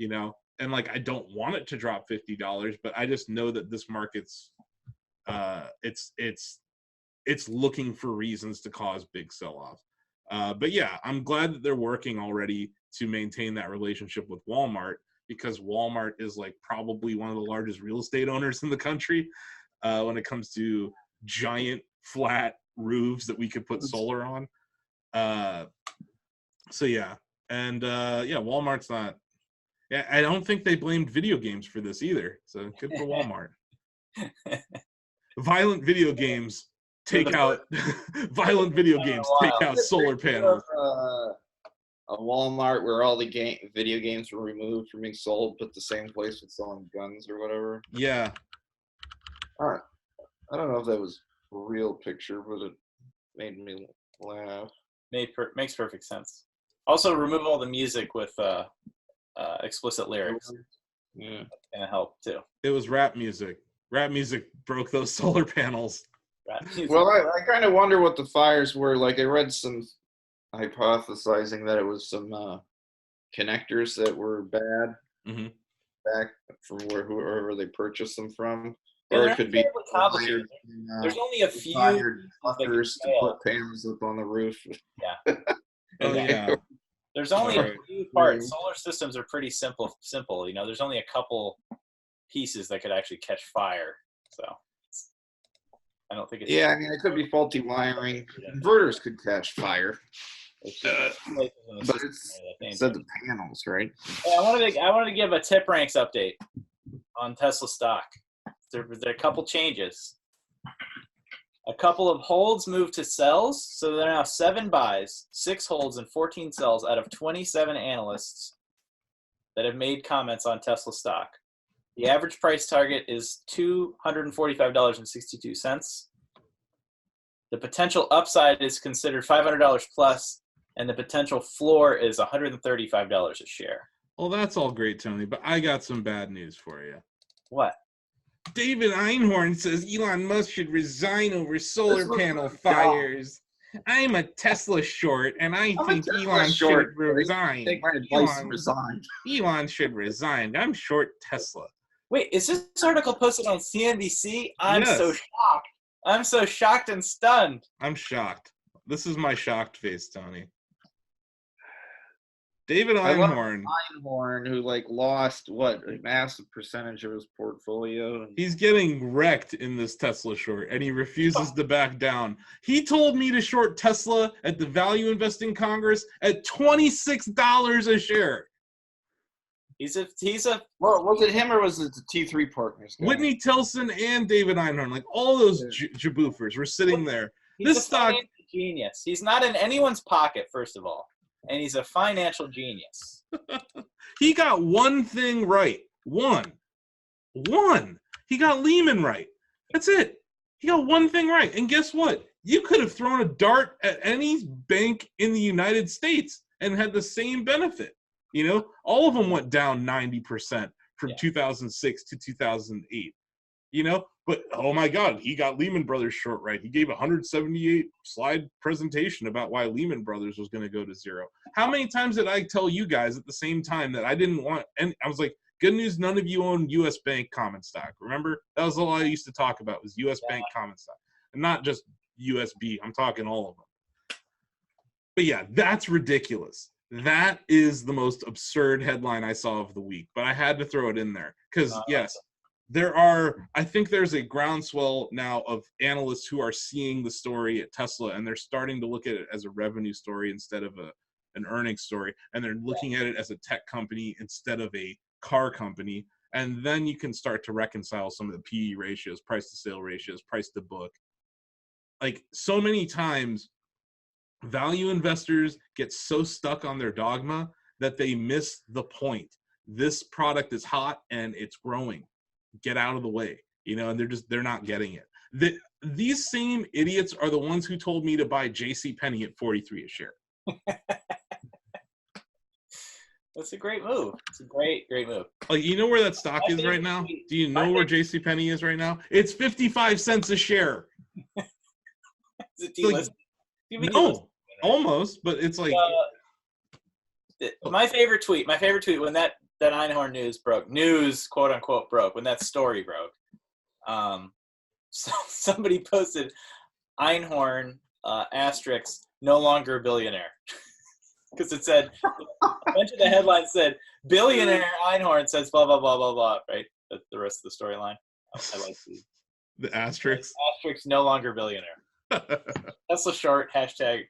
You know, and like, I don't want it to drop $50, but I just know that this market's it's looking for reasons to cause big sell-offs. But yeah, I'm glad that they're working already to maintain that relationship with Walmart, because Walmart is like probably one of the largest real estate owners in the country when it comes to giant flat roofs that we could put solar on. So yeah, and Walmart's not. Yeah, I don't think they blamed video games for this either. So good for Walmart. Violent video games take out solar panels. A Walmart where all the video games were removed from being sold, but the same place with selling guns or whatever. Yeah. All right. I don't know if that was a real picture, but it made me laugh. Makes perfect sense. Also, remove all the music with explicit lyrics. Yeah. That's gonna help too. It was rap music. Rap music broke those solar panels. Well, I kind of wonder what the fires were. Like, I read some hypothesizing that it was some connectors that were bad back from whoever they purchased them from. Or it could be there's only a few fuckers to put panels up on the roof. Yeah. Oh yeah. There's only a few parts. Solar systems are pretty simple. You know, there's only a couple pieces that could actually catch fire. So I don't think it's. Yeah, I mean, it could be faulty wiring. Inverters could catch fire. But it's said the panels, right? Hey, I wanted to give a tip ranks update on Tesla stock. There are a couple changes. A couple of holds moved to sells, so there are now 7 buys, 6 holds, and 14 sells out of 27 analysts that have made comments on Tesla stock. The average price target is $245.62. The potential upside is considered $500 plus, and the potential floor is $135 a share. Well, that's all great, Tony, but I got some bad news for you. What? David Einhorn says Elon Musk should resign over solar panel fires. I'm a Tesla short, and I think Elon should resign. Take my advice and resign. Elon should resign. I'm short Tesla. Wait, is this article posted on CNBC? I'm so shocked. I'm so shocked and stunned. I'm shocked. This is my shocked face, Tony. David Einhorn. Einhorn, who lost a massive percentage of his portfolio. He's getting wrecked in this Tesla short, and he refuses to back down. He told me to short Tesla at the Value Investing Congress at $26 a share. He's a. Well, was it him or was it the T3 partners? Whitney Tilson and David Einhorn, all those jaboofers were sitting there. He's a financial genius. He's not in anyone's pocket, first of all. And he's a financial genius. He got one thing right. One. He got Lehman right. That's it. He got one thing right. And guess what? You could have thrown a dart at any bank in the United States and had the same benefit. You know, all of them went down 90% from 2006 to 2008. You know, but oh my God, he got Lehman Brothers short right. He gave a 178-slide presentation about why Lehman Brothers was going to go to zero. How many times did I tell you guys at the same time that I didn't want? And I was like, good news, none of you own U.S. Bank common stock. Remember, that was all I used to talk about was U.S. Bank common stock, and not just USB. I'm talking all of them. But yeah, that's ridiculous. That is the most absurd headline I saw of the week. But I had to throw it in there because yes. I think there's a groundswell now of analysts who are seeing the story at Tesla, and they're starting to look at it as a revenue story instead of an earnings story, and they're looking at it as a tech company instead of a car company. And then you can start to reconcile some of the PE ratios, price to sale ratios, price to book. Like, so many times, value investors get so stuck on their dogma that they miss the point. This product is hot and it's growing. Get out of the way, and they're not getting it. These same idiots are the ones who told me to buy JCPenney at 43 a share. That's a great move. It's a great move. Like, you know where that stock is right now? Do you know where JCPenney is right now? It's 55 cents a share. Is it delisted? No, almost, but it's like my favorite tweet when that Einhorn news broke, quote unquote broke, when that story broke. So somebody posted Einhorn asterisk no longer a billionaire. Because it said, a bunch of the headlines said, billionaire Einhorn says blah, blah, blah, blah, blah, right? The rest of the storyline. I like the asterisk. Asterisk no longer billionaire. Tesla short, hashtag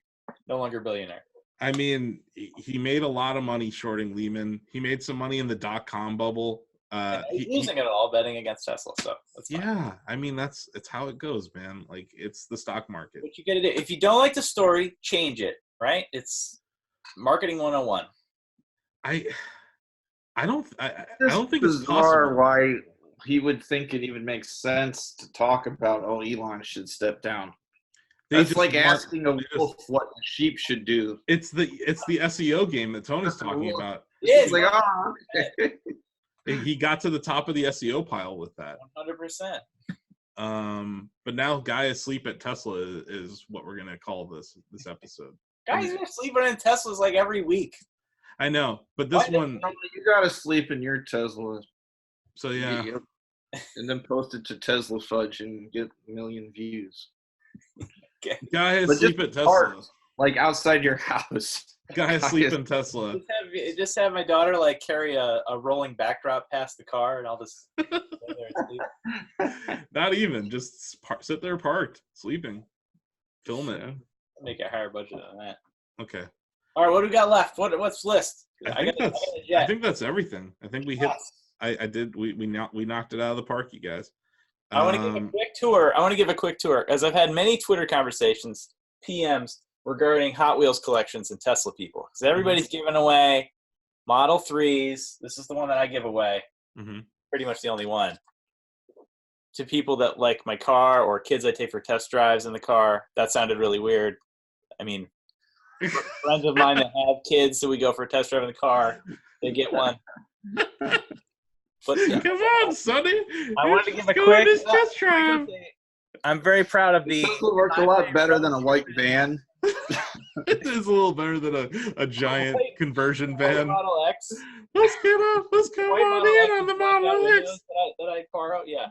no longer billionaire. I mean, he made a lot of money shorting Lehman. He made some money in the .com bubble. He's losing it all betting against Tesla, so that's fine. Yeah, I mean, it's how it goes, man. Like, it's the stock market. What you gotta do, if you don't like the story, change it, right? It's marketing 101. I don't think it's bizarre why he would think it even makes sense to talk about Elon should step down. It's like asking a wolf what a sheep should do. It's the SEO game that Tony's talking about. It's like, he got to the top of the SEO pile with that. 100%. But now guy asleep at Tesla is what we're gonna call this episode. Guys are sleeping in Teslas like every week. I know, but this one you gotta sleep in your Tesla. So yeah, and then post it to Tesla Fudge and get a million views. Okay. Guy asleep at Tesla, like outside your house. Guy asleep in Tesla. Just have my daughter like carry a rolling backdrop past the car, and I'll just lay there and sleep. Not even, just sit there parked, sleeping. Film it. Make a higher budget than that. Okay. All right, what do we got left? What's list? I think that's everything. I think we hit. We knocked it out of the park, you guys. I want to give a quick tour. As I've had many Twitter conversations, PMs regarding Hot Wheels collections and Tesla people, because everybody's giving away Model 3s. This is the one that I give away. Mm-hmm. Pretty much the only one. To people that like my car or kids I take for test drives in the car. That sounded really weird. I mean, friends of mine that have kids, so we go for a test drive in the car. They get one. But come on, Sonny! I wanted to give a quick test drive. I'm very proud of the. This will work a lot better than a white van. It is a little better than a giant conversion van. Model X. Let's come on the Model X. That I borrowed, yeah.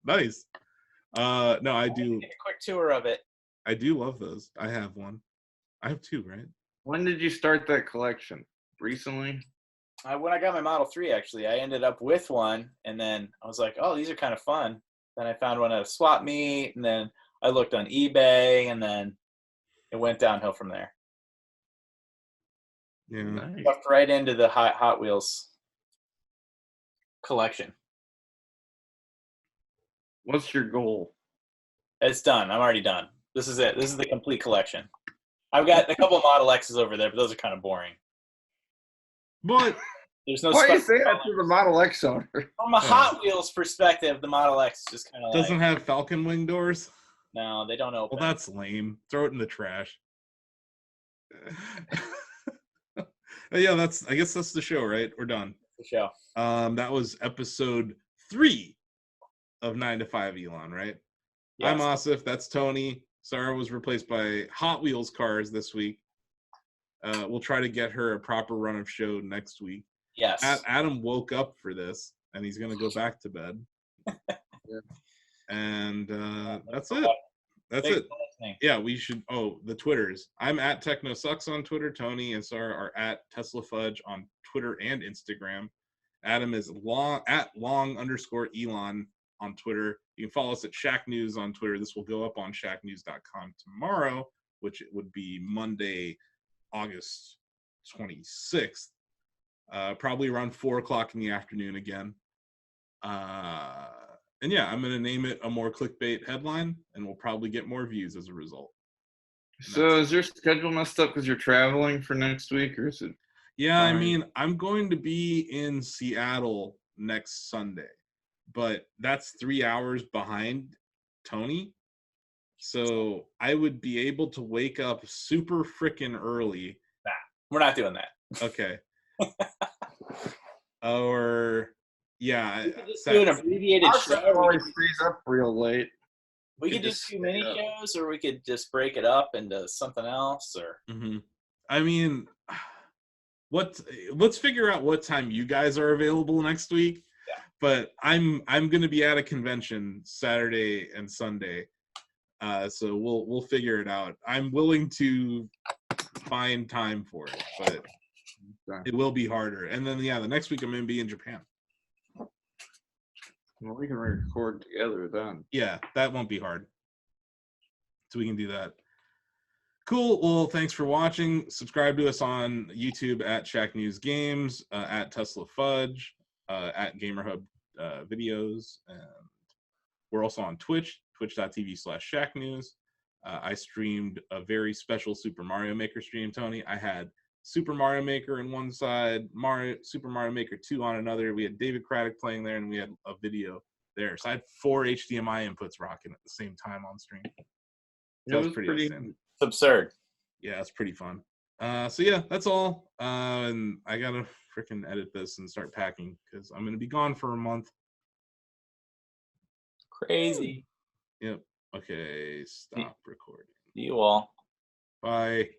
Nice. No, I do. Take a quick tour of it. I do love those. I have one. I have two, right? When did you start that collection? Recently? When I got my Model 3, actually, I ended up with one, and then I was like, oh, these are kind of fun. Then I found one at a swap meet, and then I looked on eBay, and then it went downhill from there. Yeah. Nice. Jumped right into the Hot Wheels collection. What's your goal? It's done. I'm already done. This is it. This is the complete collection. I've got a couple of Model X's over there, but those are kind of boring. But there's no. Why do you say that to the Model X owner? From a Hot Wheels perspective, the Model X is just kind of doesn't have Falcon wing doors. No, they don't open. Well, that's lame. Throw it in the trash. Yeah, I guess that's the show, right? We're done. The show. That was episode 3 of 9to5 Elon, right? Yes. I'm Asif. That's Tony. Sarah was replaced by Hot Wheels cars this week. We'll try to get her a proper run of show next week. Yes. Adam woke up for this, and he's going to go back to bed. Yeah. And that's it. That's it. Yeah, we should. Oh, the Twitters. I'm at TechnoSucks on Twitter. Tony and Sarah are at Tesla Fudge on Twitter and Instagram. Adam is long_Elon on Twitter. You can follow us at Shacknews on Twitter. This will go up on shacknews.com tomorrow, which would be Monday, August 26th. Probably around 4 o'clock in the afternoon again. And yeah, I'm going to name it a more clickbait headline, and we'll probably get more views as a result. So is your schedule messed up because you're traveling for next week, or is it? Yeah, fine? I mean, I'm going to be in Seattle next Sunday, but that's 3 hours behind Tony. So I would be able to wake up super freaking early. Nah, we're not doing that. Okay. Or yeah, we could just do an abbreviated show. Always stays up real late. We could do 2 mini shows, or we could just break it up into something else. Or I mean, let's figure out what time you guys are available next week. Yeah. But I'm going to be at a convention Saturday and Sunday, so we'll figure it out. I'm willing to find time for it, but it will be harder. And then the next week I'm going to be in Japan. Well, we can record together then. Yeah, that won't be hard. So we can do that. Cool. Well, thanks for watching. Subscribe to us on YouTube at Shacknews Games, at Tesla Fudge, at GamerHub Videos. And we're also on Twitch, twitch.tv/Shacknews. I streamed a very special Super Mario Maker stream, Tony. I had Super Mario Maker on one side, Super Mario Maker 2 on another. We had David Craddock playing there, and we had a video there. So I had 4 HDMI inputs rocking at the same time on stream. That was pretty outstanding. It's absurd. Yeah, it's pretty fun. So yeah, that's all. And I gotta freaking edit this and start packing because I'm gonna be gone for a month. Crazy. Yep. Okay, stop recording. You all. Bye.